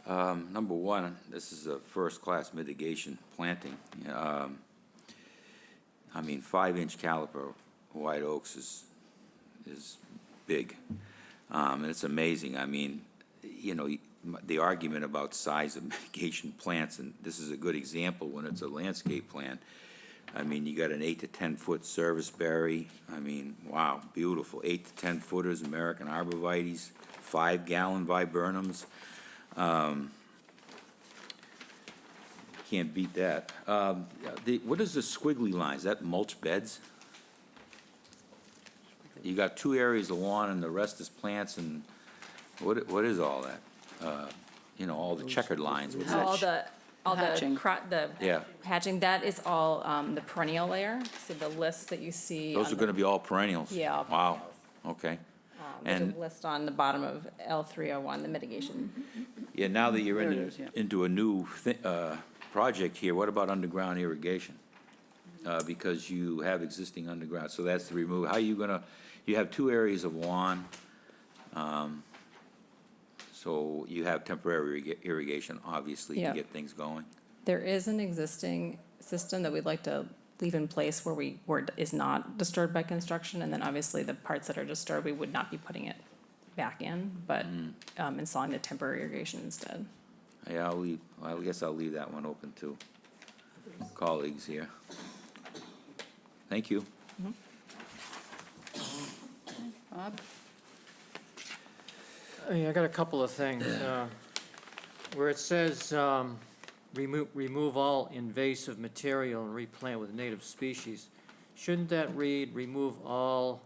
Number one, this is a first-class mitigation planting. I mean, 5-inch caliper white oaks is big. And it's amazing. I mean, you know, the argument about size of mitigation plants, and this is a good example when it's a landscape plan. I mean, you got an 8 to 10 foot service berry. I mean, wow, beautiful. 8 to 10 footers, American arborvitaes, 5-gallon viburnums. Can't beat that. What is the squiggly lines? Is that mulch beds? You got 2 areas of lawn and the rest is plants, and what is all that? You know, all the checkered lines. What's that? All Hatching. the Yeah. hatching, that is all the perennial layer, so the list that you see. Those are gonna be all perennials? Yeah, all Wow, okay. There's And, a list on the bottom of L301, the mitigation. yeah, now that you're There it is, yeah. into a new project here, what about underground irrigation? Because you have existing underground, so that's the remove. How are you gonna, you have 2 areas of lawn, so you have temporary irrigation, obviously, to Yeah. get things going. There is an existing system that we'd like to leave in place where it is not disturbed by construction, and then obviously the parts that are disturbed, we would not be putting it back in, but installing the temporary irrigation instead. Yeah, I guess I'll leave that one open to colleagues here. Thank you. Bob? Yeah, I got a couple of things. Where it says, remove all invasive material and replant with native species, shouldn't that read, remove all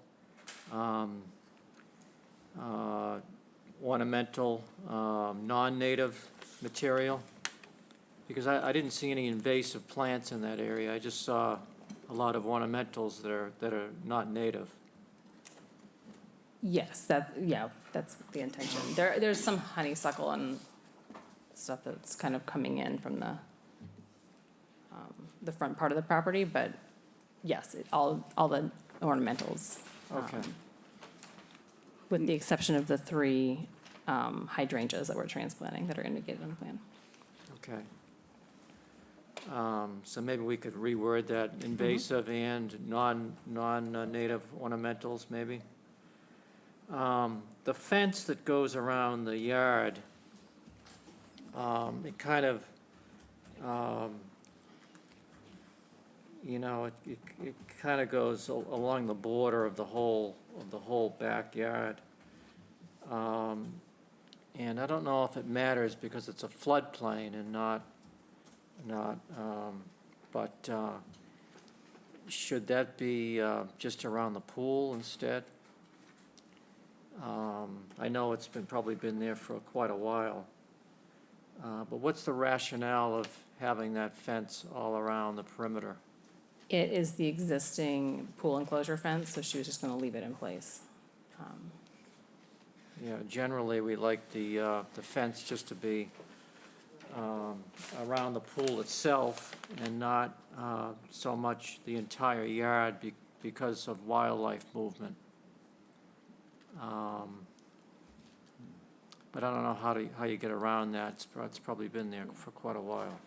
ornamental, non-native material? Because I didn't see any invasive plants in that area. I just saw a lot of ornamentals that are not native. Yes, that's the intention. There's some honeysuckle and stuff that's kind of coming in from the front part of the property, but yes, all the ornamentals. Okay. With the exception of the 3 hydrangeas that we're transplanting that are indicated on the plan. Okay. So maybe we could reword that, invasive and non-native ornamentals, maybe? The fence that goes around the yard, it kind of, you know, it kind of goes along the border of the whole backyard. And I don't know if it matters because it's a floodplain and but should that be just around the pool instead? I know it's probably been there for quite a while. But what's the rationale of having that fence all around the perimeter? It is the existing pool enclosure fence, so she was just gonna leave it in place. Yeah, generally, we like the fence just to be around the pool itself and not so much the entire yard because of wildlife movement. But I don't know how you get around that. It's probably been there for quite a while.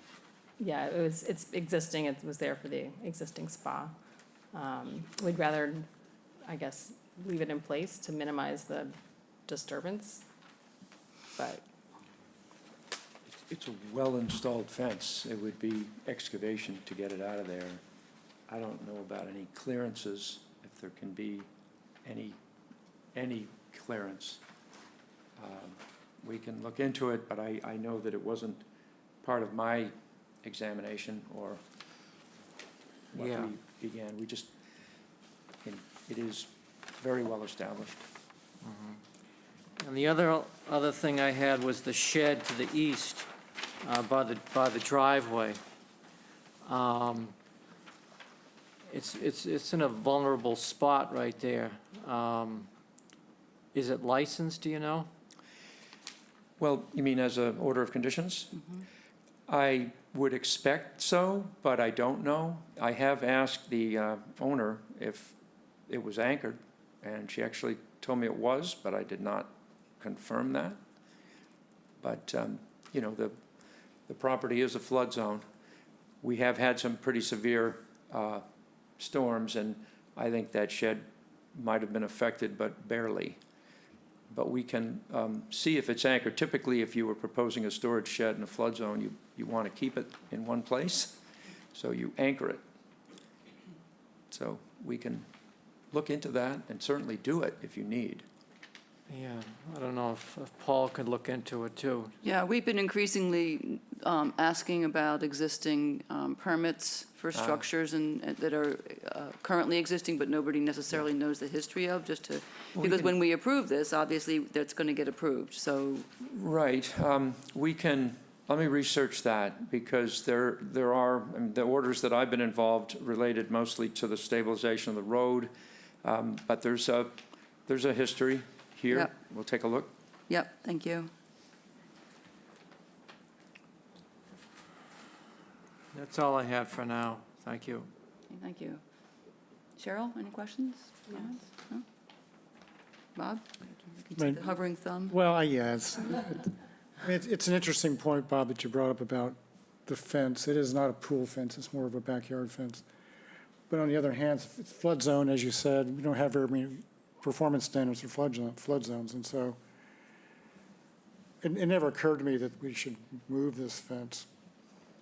Yeah, it's existing, it was there for the existing spa. We'd rather, I guess, leave it in place to minimize the disturbance, but It's a well-installed fence. It would be excavation to get it out of there. I don't know about any clearances, if there can be any clearance. We can look into it, but I know that it wasn't part of my examination or what Yeah. we began. We just, it is very well established. And the other thing I had was the shed to the east by the driveway. It's in a vulnerable spot right there. Is it licensed, do you know? Well, you mean as an order of conditions? I would expect so, but I don't know. I have asked the owner if it was anchored, and she actually told me it was, but I did not confirm that. But, you know, the property is a flood zone. We have had some pretty severe storms, and I think that shed might have been affected, but barely. But we can see if it's anchored. Typically, if you were proposing a storage shed in a flood zone, you want to keep it in one place, so you anchor it. So we can look into that and certainly do it if you need. Yeah, I don't know if Paul could look into it too. Yeah, we've been increasingly asking about existing permits for structures and that are currently existing, but nobody necessarily knows the history of, just to, because when we approve this, obviously, that's going to get approved, so. Right, we can, let me research that, because there are, I mean, the orders that I've been involved related mostly to the stabilization of the road, but there's a history here. Yep. We'll take a look. Yep, thank you. That's all I had for now. Thank you. Okay, thank you. Cheryl, any questions, comments? No? Bob? You can see the hovering thumb. Well, yeah, it's an interesting point, Bob, that you brought up about the fence. It is not a pool fence, it's more of a backyard fence. But on the other hand, it's flood zone, as you said, we don't have very many performance standards for flood zones, and so it never occurred to me that we should move this fence.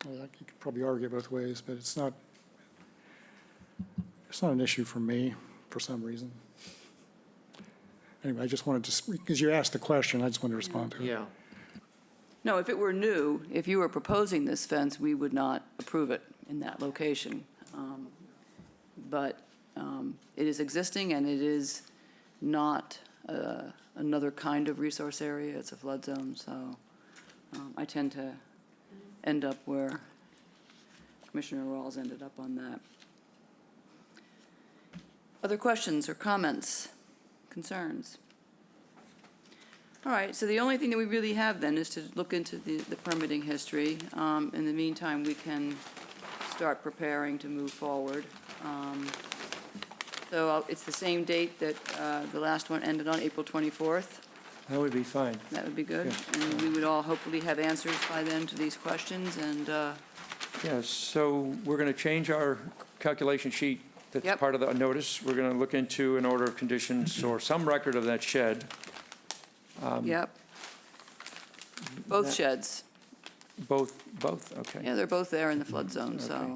You could probably argue both ways, but it's not an issue for me for some reason. Anyway, I just wanted to, because you asked the question, I just wanted to respond to it. Yeah. No, if it were new, if you were proposing this fence, we would not approve it in that location. But it is existing, and it is not another kind of resource area. It's a flood zone, so I tend to end up where Commissioner Rawls ended up on that. Other questions or comments, concerns? All right, so the only thing that we really have then is to look into the permitting history. In the meantime, we can start preparing to move forward. So it's the same date that the last one ended on, April 24th. That would be fine. That would be good. Yeah. And we would all hopefully have answers by then to these questions, and Yeah, so we're going to change our calculation sheet that's Yep. part of the notice. We're going to look into an order of conditions or some record of that shed. yep. Both that- sheds. Both, okay. Yeah, they're both there in the flood zone, so Okay.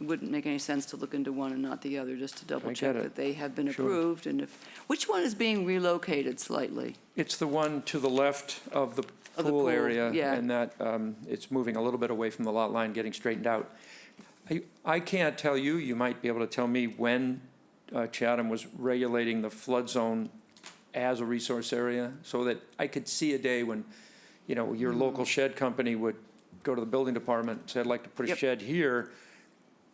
it wouldn't make any sense to look into one and not the other, just to double get check it. that they have been Sure. approved, and which one is being relocated slightly? It's the one to the left of the Of the pool pool, area. yeah. And that, it's moving a little bit away from the lot line, getting straightened out. I can't tell you, you might be able to tell me when Chatham was regulating the flood zone as a resource area, so that I could see a day when, you know, your local shed company would go to the building department and say, I'd like to put a Yep. shed here,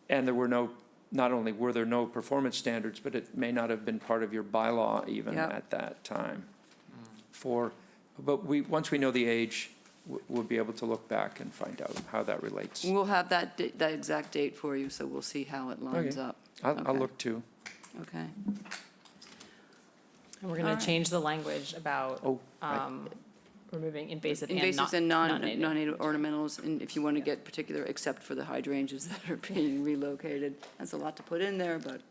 and there were not only were there no performance standards, but it may not have been part of your bylaw even Yep. at that time. But once we know the age, we'll be able to look back and find out how that relates. We'll have that exact date for you, so we'll see how it lines Okay. up. I'll Okay. look too. Okay. And we're All gonna right. change the language about, Oh, right. removing invasive and Invasives and non-native. non-native ornamentals, and if you want to get particular, except for the hydrangeas that are being relocated. That's a lot to put in there, but,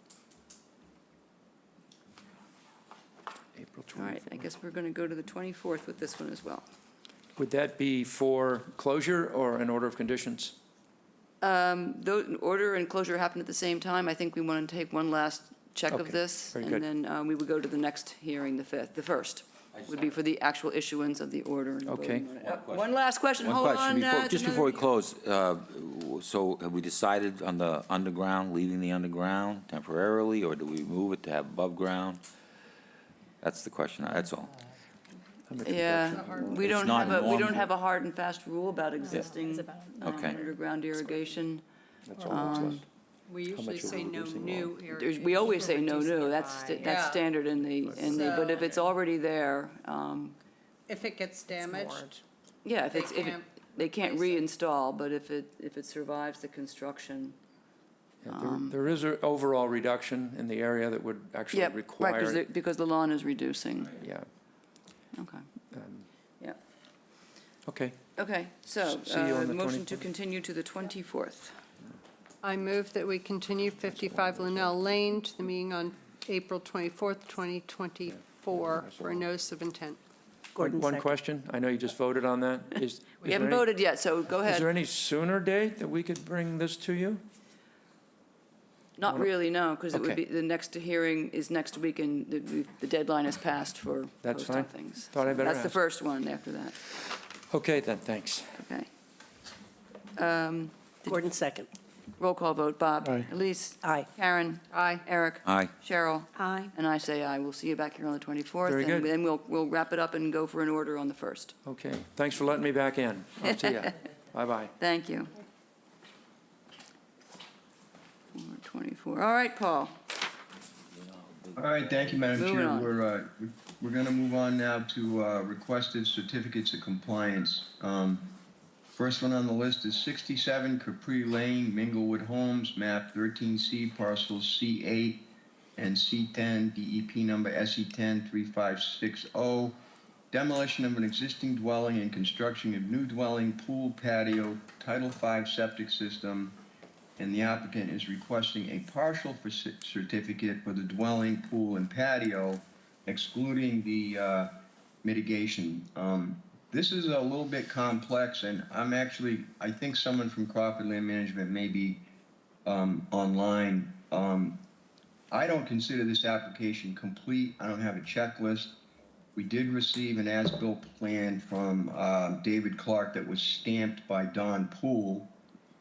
April all right, I 24th. guess we're going to go to the 24th with this one as well. Would that be for closure or an order of conditions? Though order and closure happened at the same time, I think we want to take one last check of Okay, this. very And good. then we would go to the next hearing, the first, would be for the actual issuance of the order. And Okay. voting on it. One last question, One hold question, on. it's just before we another- close, so have we decided on the underground, leaving the underground temporarily, or do we move it to have above ground? That's the question, that's all. Yeah, we It's don't not have we don't normal. have a hard and fast rule about existing It's about, Okay. underground irrigation. That's all that's left. We How usually much are say we no reducing new irrigation. We always say no reducing new, it that's by- that's Yeah. standard in the, but if it's already there, If it gets damaged, yeah, if they it's, if it, can't they can't reinstall, but if it survives the construction. Yeah, there is an overall reduction in the area that would actually Yep, right, require. because the lawn is reducing. Yeah, Okay, yeah. okay. Okay, so, See you on the motion to 24th. continue to the 24th. I move that we continue 55 Linnell Lane to the meeting on April 24th, 2024, for a notice of intent. Gordon One second. question, I know you just voted on that. We haven't voted yet, so go Is there ahead. any sooner date that we could bring this to you? Not really, no, because it would Okay. be, the next hearing is next week, and the deadline is passed for That's posting fine. things. Thought I better That's the ask. first one after that, Okay, then, thanks. okay. Gordon second. Roll call vote, Bob. Aye. Elise. Aye. Karen. Aye. Eric. Aye. Cheryl. Aye. And I say aye. We'll see you back here on the 24th. Very good. And then we'll wrap it up and go for an order on the 1st. Okay, thanks for letting me back in. I'll see ya. Bye-bye. Thank you. 4:24. All right, Paul. All right, thank you, Madam Moving Chair. on. We're going to move on now to requested certificates of compliance. First one on the list is 67 Capri Lane, Minglewood Homes, map 13C, parcels C8 and C10, DEP number SE103560. Demolition of an existing dwelling and construction of new dwelling, pool, patio, Title V septic system, and the applicant is requesting a partial certificate for the dwelling, pool, and patio, excluding the mitigation. This is a little bit complex, and I think someone from Crawford Land Management may be online. I don't consider this application complete. I don't have a checklist. We did receive an as-built plan from David Clark that was stamped by Don Poole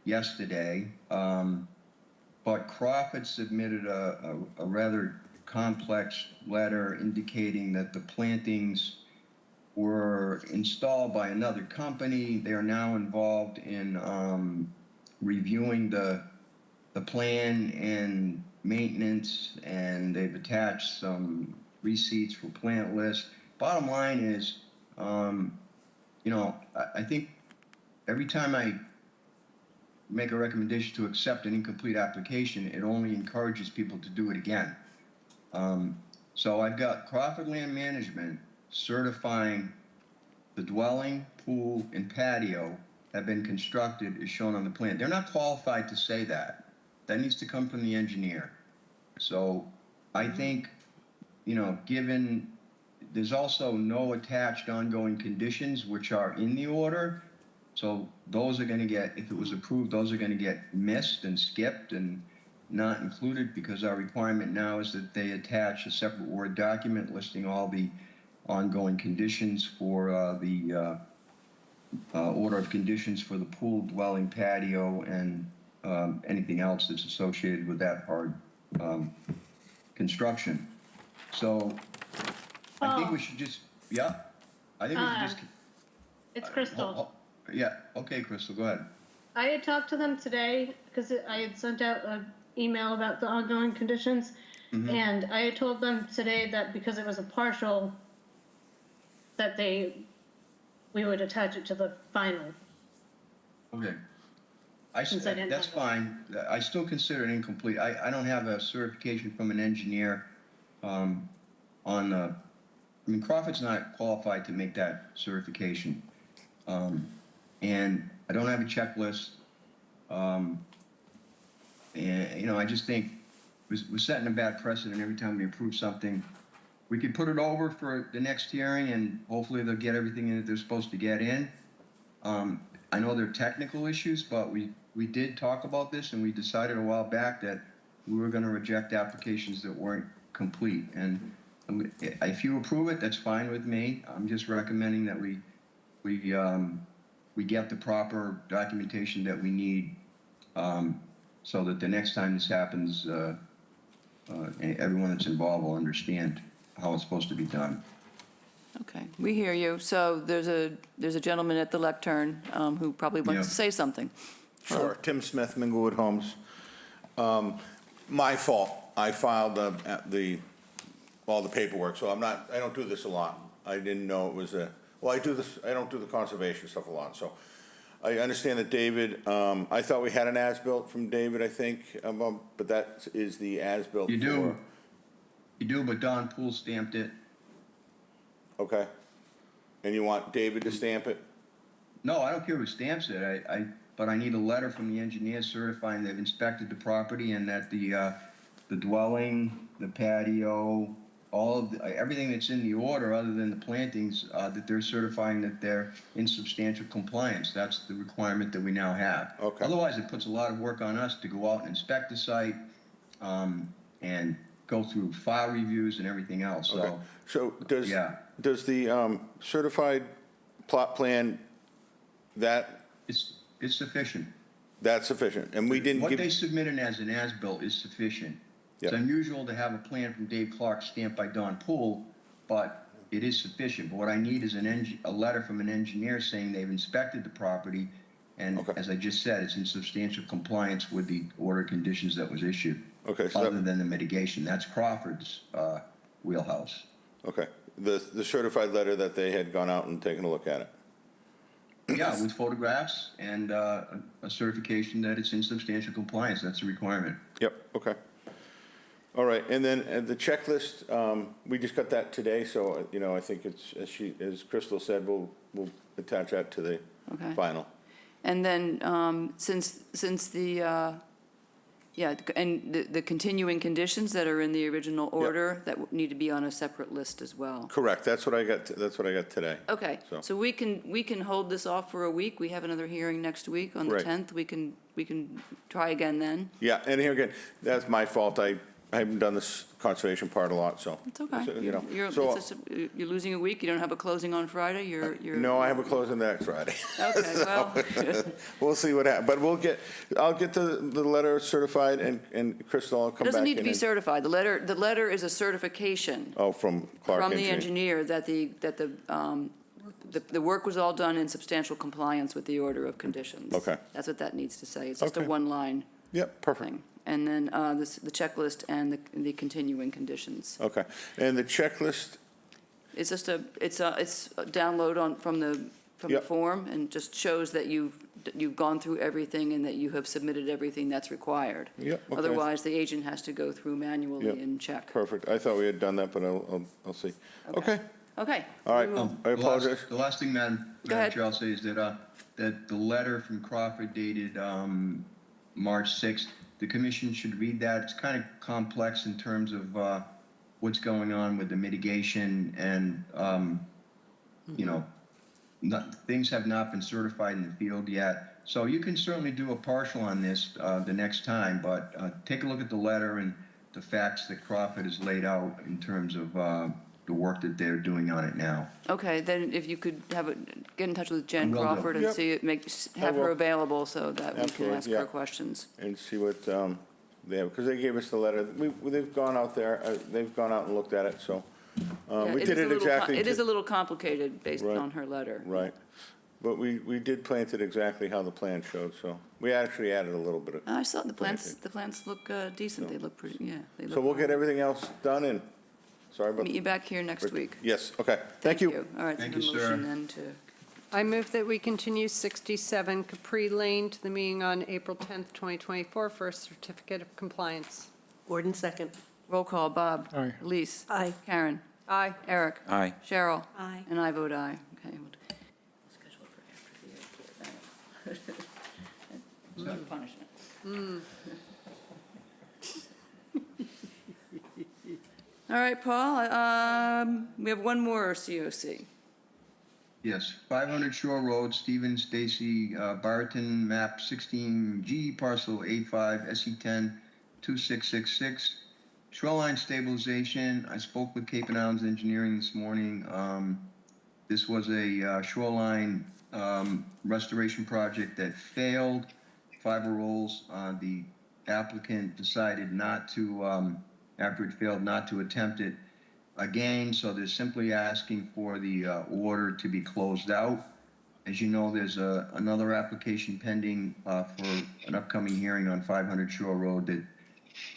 yesterday, but Crawford submitted a rather complex letter indicating that the plantings were installed by another company. They are now involved in reviewing the plan and maintenance, and they've attached some receipts for plant list. Bottom line is, I think every time I make a recommendation to accept an incomplete application, it only encourages people to do it again. So I've got Crawford Land Management certifying the dwelling, pool, and patio have been constructed as shown on the plan. They're not qualified to say that. That needs to come from the engineer. So I think, given there's also no attached ongoing conditions which are in the order, so those are going to get, if it was approved, those are going to get missed and skipped and not included, because our requirement now is that they attach a separate Word document listing all the ongoing conditions for the order of conditions for the pool, dwelling, patio, and anything else that's associated with that hard construction. So I think we should just, I think we should just. It's Crystal. Yeah, okay, Crystal, go ahead. I had talked to them today because I had sent out an email about the ongoing conditions. And I had told them today that because it was a partial, that we would attach it to the final. Okay. Since I didn't That's have it. fine. I still consider it incomplete. I don't have a certification from an engineer Crawford's not qualified to make that certification. And I don't have a checklist. And, I just think we're setting a bad precedent every time we approve something. We could put it over for the next hearing, and hopefully they'll get everything in that they're supposed to get in. I know there are technical issues, but we did talk about this, and we decided a while back that we were going to reject applications that weren't complete. And if you approve it, that's fine with me. I'm just recommending that we get the proper documentation that we need, so that the next time this happens, everyone that's involved will understand how it's supposed to be done. Okay, we hear you. So there's a gentleman at the lectern who probably wants Yeah. to say something. Sure, Tim Smith, Minglewood Homes. My fault, I filed all the paperwork, so I don't do this a lot. I didn't know it was I don't do the conservation stuff a lot, so. I understand that David, I thought we had an as-built from David, I think, but that is the as-built You do. for. You do, but Don Poole stamped it. Okay. And you want David to stamp it? No, I don't care who stamps it, but I need a letter from the engineer certifying they've inspected the property and that the dwelling, the patio, all of, everything that's in the order, other than the plantings, that they're certifying that they're in substantial compliance. That's the requirement that we now have. Okay. Otherwise, it puts a lot of work on us to go out and inspect the site, and go through file reviews and everything else, Okay. so. So Yeah. does the certified plot plan, It's sufficient. that's sufficient? And we didn't What give. they submitted as an as-built is sufficient. It's Yeah. unusual to have a plan from Dave Clark stamped by Don Poole, but it is sufficient. But what I need is a letter from an engineer saying they've inspected the property, and Okay. as I just said, it's in substantial compliance with the order of conditions that was issued. Okay, so Other than the mitigation, that's Crawford's wheelhouse. Okay, the certified letter that they had gone out and taken a look at it. Yeah, with photographs and a certification that it's in substantial compliance. That's a requirement. Yep, okay. All right, and then the checklist, we just got that today, so, I think it's, as Crystal said, we'll attach that to the Okay. final. And then, since the, and the continuing conditions that are in the original order, that need to be on a separate list as well. Correct, that's what I got today. Okay, so we can hold this off for a week. We have another hearing next week on the Right. 10th. We can try again then. Yeah, and here again, that's my fault, I haven't done this conservation part a lot, so. It's okay. so, You're so- you're losing a week. You don't have a closing on Friday. You're. No, I have a closing next Friday. Okay, well, We'll see what happens, but I'll get the letter certified, and Crystal, I'll it come back in. doesn't need to be and- certified. The letter is a certification Oh, from Clark from the Engineering. engineer that the work was all done in substantial compliance with the order of conditions. Okay. That's what that needs to say. It's just a Okay. one-line Yep, perfect. thing. And then the checklist and the continuing conditions. Okay, and the checklist, It's just it's a download from the Yep. form, and just shows that you've gone through everything and that you have submitted everything that's required. Yep, okay. Otherwise, the agent has to go through manually Yep. and check. perfect. I thought we had done that, but I'll see. Okay, Okay. all right, we will- I apologize. The last thing, Madam ahead. Chair, I'll say is that the letter from Crawford dated March 6th, the commission should read that. It's kind of complex in terms of what's going on with the mitigation, and, things have not been certified in the field yet. So you can certainly do a partial on this the next time, but take a look at the letter and the facts that Crawford has laid out in terms of the work that they're doing on it now. Okay, then if you could get in touch with Jen I will do. Crawford and Yep. see, have will. her available so that we can Absolutely, ask yeah. her questions. And see what they have, because they gave us the letter. They've gone out there, they've gone out and looked at it, so. Yeah, We it did is a it little exactly. It is a little complicated based Right. on her letter. Right, but we did plant it exactly how the plan showed, so we actually added a little bit of. I saw the plants look decent. They look pretty, yeah. They So look we'll get fine. everything else done, and, sorry about. Meet you back here next week. Yes, okay, thank you. All right, so Thank a you, sir. motion then to, I move that we continue 67 Capri Lane to the meeting on April 10th, 2024 for a certificate of compliance. Gordon, second. roll call, Bob. Aye. Elise. Aye. Karen. Aye. Eric. Aye. Cheryl. Aye. And I vote aye. Okay. Schedule it for after the airport. It's not punishment. All right, Paul, we have one more COC. Yes, 500 Shore Road, Stevens, Stacy, Barton, map 16G, parcel A5, SE10, 2666. Shoreline stabilization, I spoke with Cape and Islands Engineering this morning. This was a shoreline restoration project that failed. Fiber rolls, the applicant decided not to, after it failed, not to attempt it again, so they're simply asking for the order to be closed out. As you know, there's another application pending for an upcoming hearing on 500 Shore Road that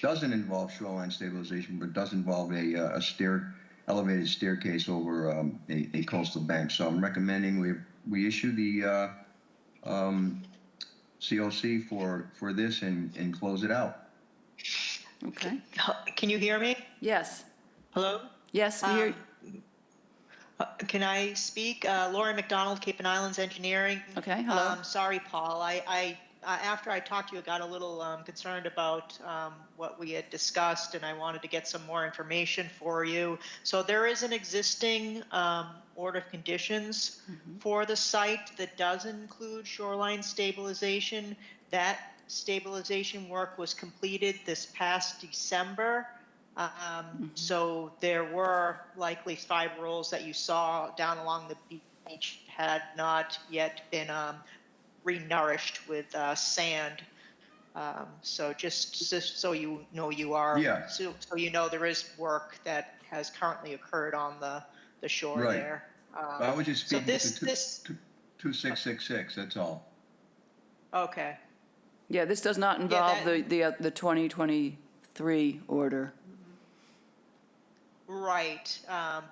doesn't involve shoreline stabilization, but does involve a elevated staircase over a coastal bank. So I'm recommending we issue the COC for this and close it out. Okay. Can you hear me? Yes. Hello? Yes, we hear, Can I speak? Laurie McDonald, Cape and Islands Engineering. okay, hello. Sorry, Paul. After I talked to you, I got a little concerned about what we had discussed, and I wanted to get some more information for you. So there is an existing order of conditions for the site that does include shoreline stabilization. That stabilization work was completed this past December. So there were likely fiber rolls that you saw down along the beach had not yet been re-nourished with sand. So just so you know, Yeah. so you know there is work that has currently occurred on the shore Right. there. I was just So speaking this, to 2666, that's all. okay. Yeah, this does not involve that- the 2023 order. Right,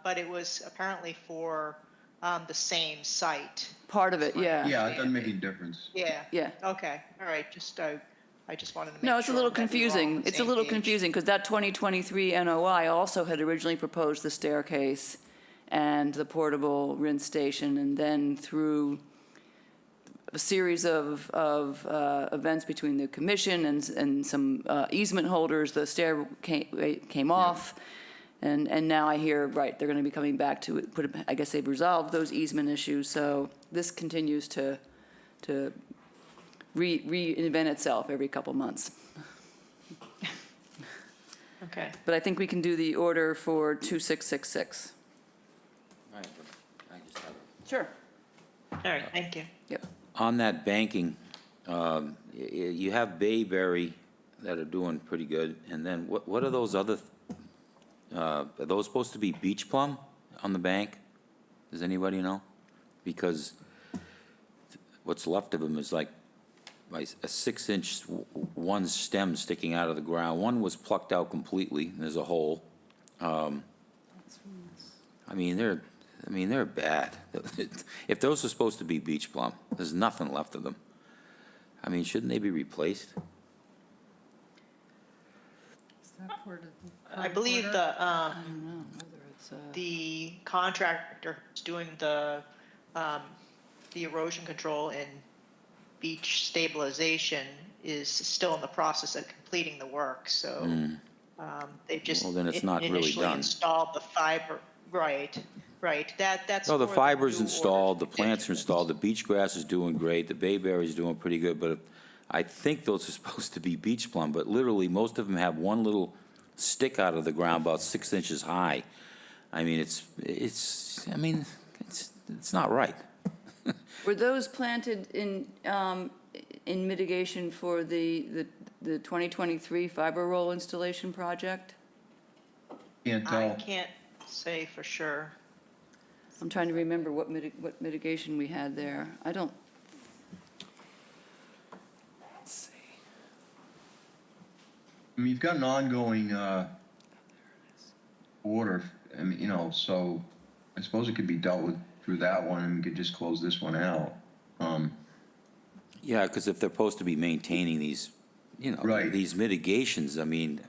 but it was apparently for the same site. Part of it, yeah. Yeah, it doesn't make any difference. Yeah. Yeah. Okay, all right, I just wanted to make sure. No, it's a little that we were all on confusing. the It's a same little page. confusing because that 2023 NOI also had originally proposed the staircase and the portable rinse station, and then through a series of events between the commission and some easement holders, the stair came off. And now I hear, right, they're going to be coming back to it. I guess they've resolved those easement issues, so this continues to reinvent itself every couple months. Okay. But I think we can do the order for 2666. Right, but I just have Sure. All right, thank you. Yep. On that banking, you have Bayberry that are doing pretty good, and then what are those other, are those supposed to be beach plum on the bank? Does anybody know? Because what's left of them is like a 6-inch one stem sticking out of the ground. One was plucked out completely, and there's a hole. I mean, they're bad. If those are supposed to be beach plum, there's nothing left of them. I mean, shouldn't they be replaced? I believe the contractor who's doing the erosion control and beach stabilization is still in the process of completing the work, so they've just Well, then it's not really initially done. installed the fiber, right, that's. No, the for fiber's new installed, the orders. plants are installed, the beach grass is doing great, the bayberry's doing pretty good, but I think those are supposed to be beach plum, but literally, most of them have one little stick out of the ground about 6 inches high. I mean, it's not right. Were those planted in mitigation for the 2023 fiber roll installation project? Can't I tell. can't say for sure. I'm trying to remember what mitigation we had there. I don't, I mean, you've got an ongoing order, I mean, you know, so I suppose it could be dealt with through that one, and we could just close this one out. Yeah, because if they're supposed to be maintaining these, Right. these mitigations, I mean,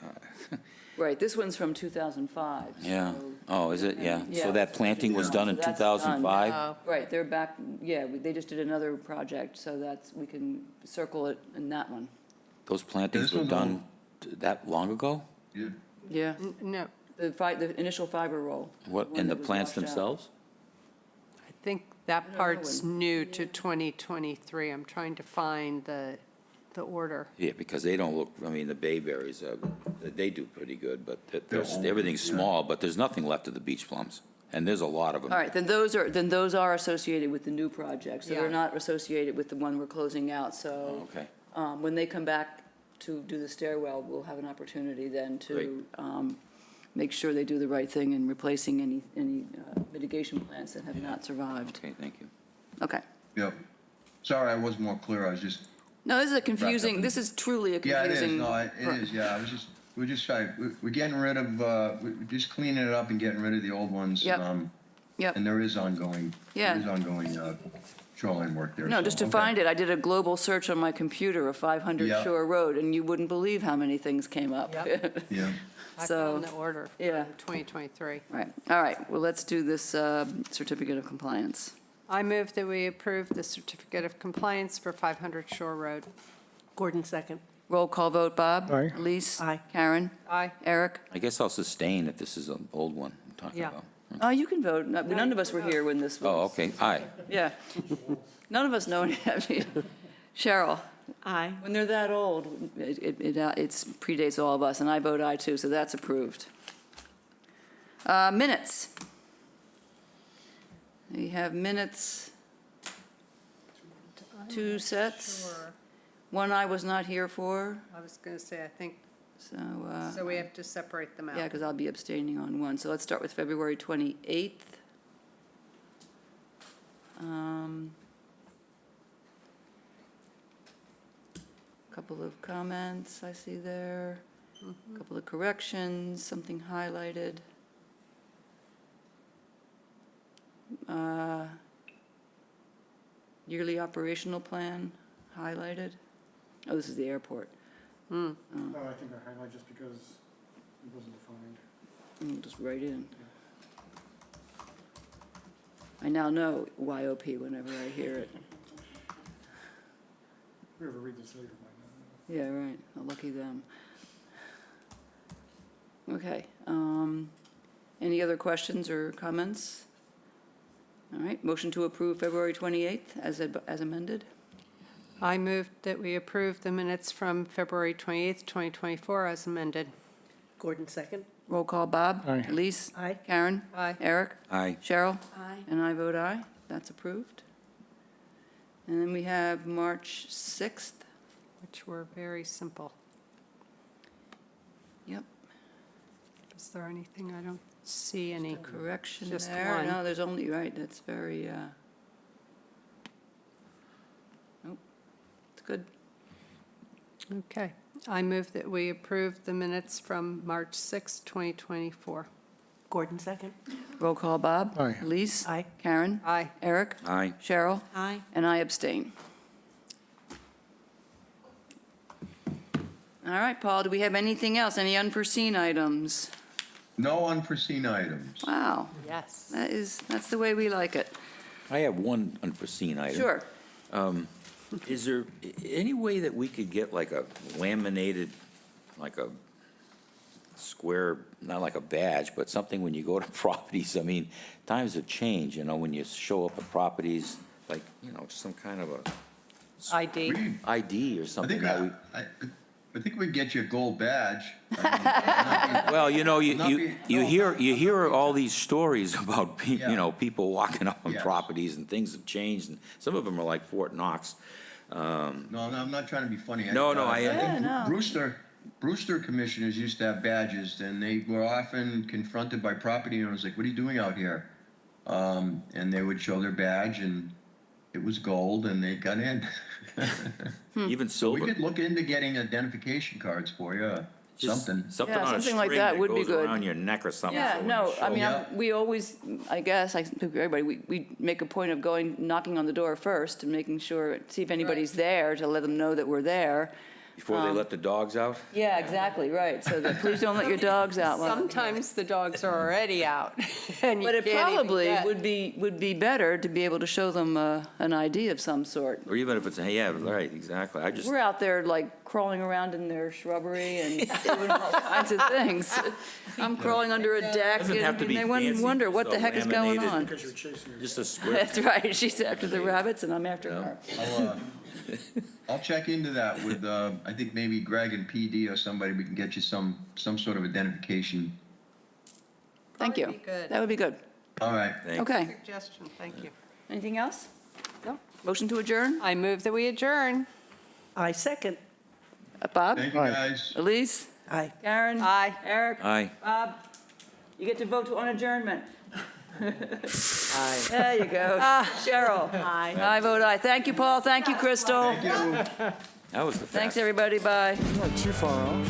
right, this one's from 2005. yeah. so- Oh, is it? Yeah. Yeah. So that planting was done in So that's done. 2005? Right, they're back, yeah, they just did another project, so we can circle it in that one. Those plantings This were one's done that long ago? Yeah. Yeah, No, the initial fiber roll. What, one and the that was plants washed out. themselves? I think that know part's when. new to 2023. I'm trying to find the order. Yeah, because they don't look, I mean, the bayberries, they do pretty good, but old, everything's yeah. small, but there's nothing left of the beach plums, and there's a lot of them. All right, then those are associated with the new project, so they're Yeah. not associated with the one we're closing out, so. Okay. When they come back to do the stairwell, we'll have an opportunity then to make sure they do the right thing in replacing any mitigation plants that have not survived. Okay, thank you. Okay. Yep. Sorry, I wasn't more clear, I was just, No, this is a confusing, in. this is truly a yeah, it is, confusing. no, it is, yeah, we're just trying, we're getting rid of, we're just cleaning it up and getting rid of the old ones. Yep. Yep. And there is ongoing, Yeah. there is ongoing shoreline work there. No, so, just to okay. find it, I did a global search on my computer of 500 Yeah. Shore Road, and you wouldn't believe how many things came up. Yep. Yeah. I So, found the order for yeah. 2023. Right, all right, well, let's do this certificate of compliance. I move that we approve the certificate of compliance for 500 Shore Road. Gordon, second. Roll call vote, Bob? Aye. Elise? Aye. Karen? Aye. Eric? I guess I'll sustain if this is an old one I'm talking Yeah. about. Oh, you can vote. None of us were here when this was. Oh, okay, aye. Yeah. None of us know any, I mean, Cheryl, Aye. when they're that old, it's predates all of us, and I vote aye too, so that's approved. Minutes. We have minutes, 2 sets. Sure. One I was not here for, I was going to say, I think, so. so we have to separate them out. Yeah, because I'll be abstaining on one. So let's start with February 28th. Couple of comments I see there, couple of corrections, something highlighted. Yearly operational plan highlighted. Oh, this is the airport. No, I think I highlight just because it wasn't defined. Just write in. I now know YOP whenever I hear it. Whoever read this later might not know. Yeah, right. Oh, lucky them. Okay. Any other questions or comments? All right. Motion to approve February 28th as amended. I move that we approve the minutes from February 28th, 2024 as amended. Gordon, second. Roll call, Bob. Aye. Elise. Aye. Karen. Aye. Eric. Aye. Cheryl. Aye. And I vote aye. That's approved. And then we have March 6th. Which were very simple. Yep. Is there anything? I don't see any. Correction Just there. one. No, there's only, right, that's very, nope, it's good. Okay. I move that we approve the minutes from March 6th, 2024. Gordon, second. Roll call, Bob. Aye. Elise. Aye. Karen. Aye. Eric. Aye. Cheryl. Aye. And I abstain. All right, Paul, do we have anything else? Any unforeseen items? No unforeseen items. Wow, Yes. that's the way we like it. I have one unforeseen item. Sure. Is there any way that we could get like a laminated, like a square, not like a badge, but something when you go to properties? I mean, times have changed, you know, when you show up at properties, like, you know, some kind of a ID. ID or I something think, that we. I think we'd get you a gold badge. I mean, Well, you know, Not be- you no. hear all these stories about, Yeah. you know, people walking up on Yes. properties and things have changed, and some of them are like Fort Knox. No, I'm not trying to be funny. No, no, I- think Yeah, no. Brewster commissioners used to have badges, and they were often confronted by property owners, like, what are you doing out here? And they would show their badge, and it was gold, and they got in. Even We silver. could look into getting identification cards for you, Just something. Something Yeah, on a something like string that that would be goes good. around your neck or something. Yeah, so when no, you I show mean, up- Yeah. we always, I guess, I speak for everybody, we make a point of going, knocking on the door first and making sure, see if anybody's there to let them know that we're there. Before they let the dogs out? Yeah, exactly, right, so that please don't let your dogs out. Sometimes the dogs are already out. and you But it can't even probably get- would be better to be able to show them an ID of some sort. Or even if it's, yeah, right, exactly. I just, We're out there like crawling around in their shrubbery and doing all kinds of things. I'm crawling under a deck Doesn't have to and be they fancy, wonder just what a the heck is going laminated- on. Because you're chasing your. just a square. That's right, she's after the rabbits and I'm after her. I'll check into that with, I think maybe Greg and PD or somebody, we can get you some sort of identification. Thank you. Probably be good. That would be good. All right. Thanks. Okay, Suggestion, thank you. anything else? No. Motion to adjourn? I move that we adjourn. I second. Bob? Thank you, Aye. guys. Elise? Aye. Karen? Aye. Eric? Aye. Bob? You get to vote on adjournment. Aye. There you go. Cheryl? Aye. I vote aye. Thank you, Paul. Thank you, Crystal. Thank you. That was the Thanks, fast. everybody. Bye. Not too far off.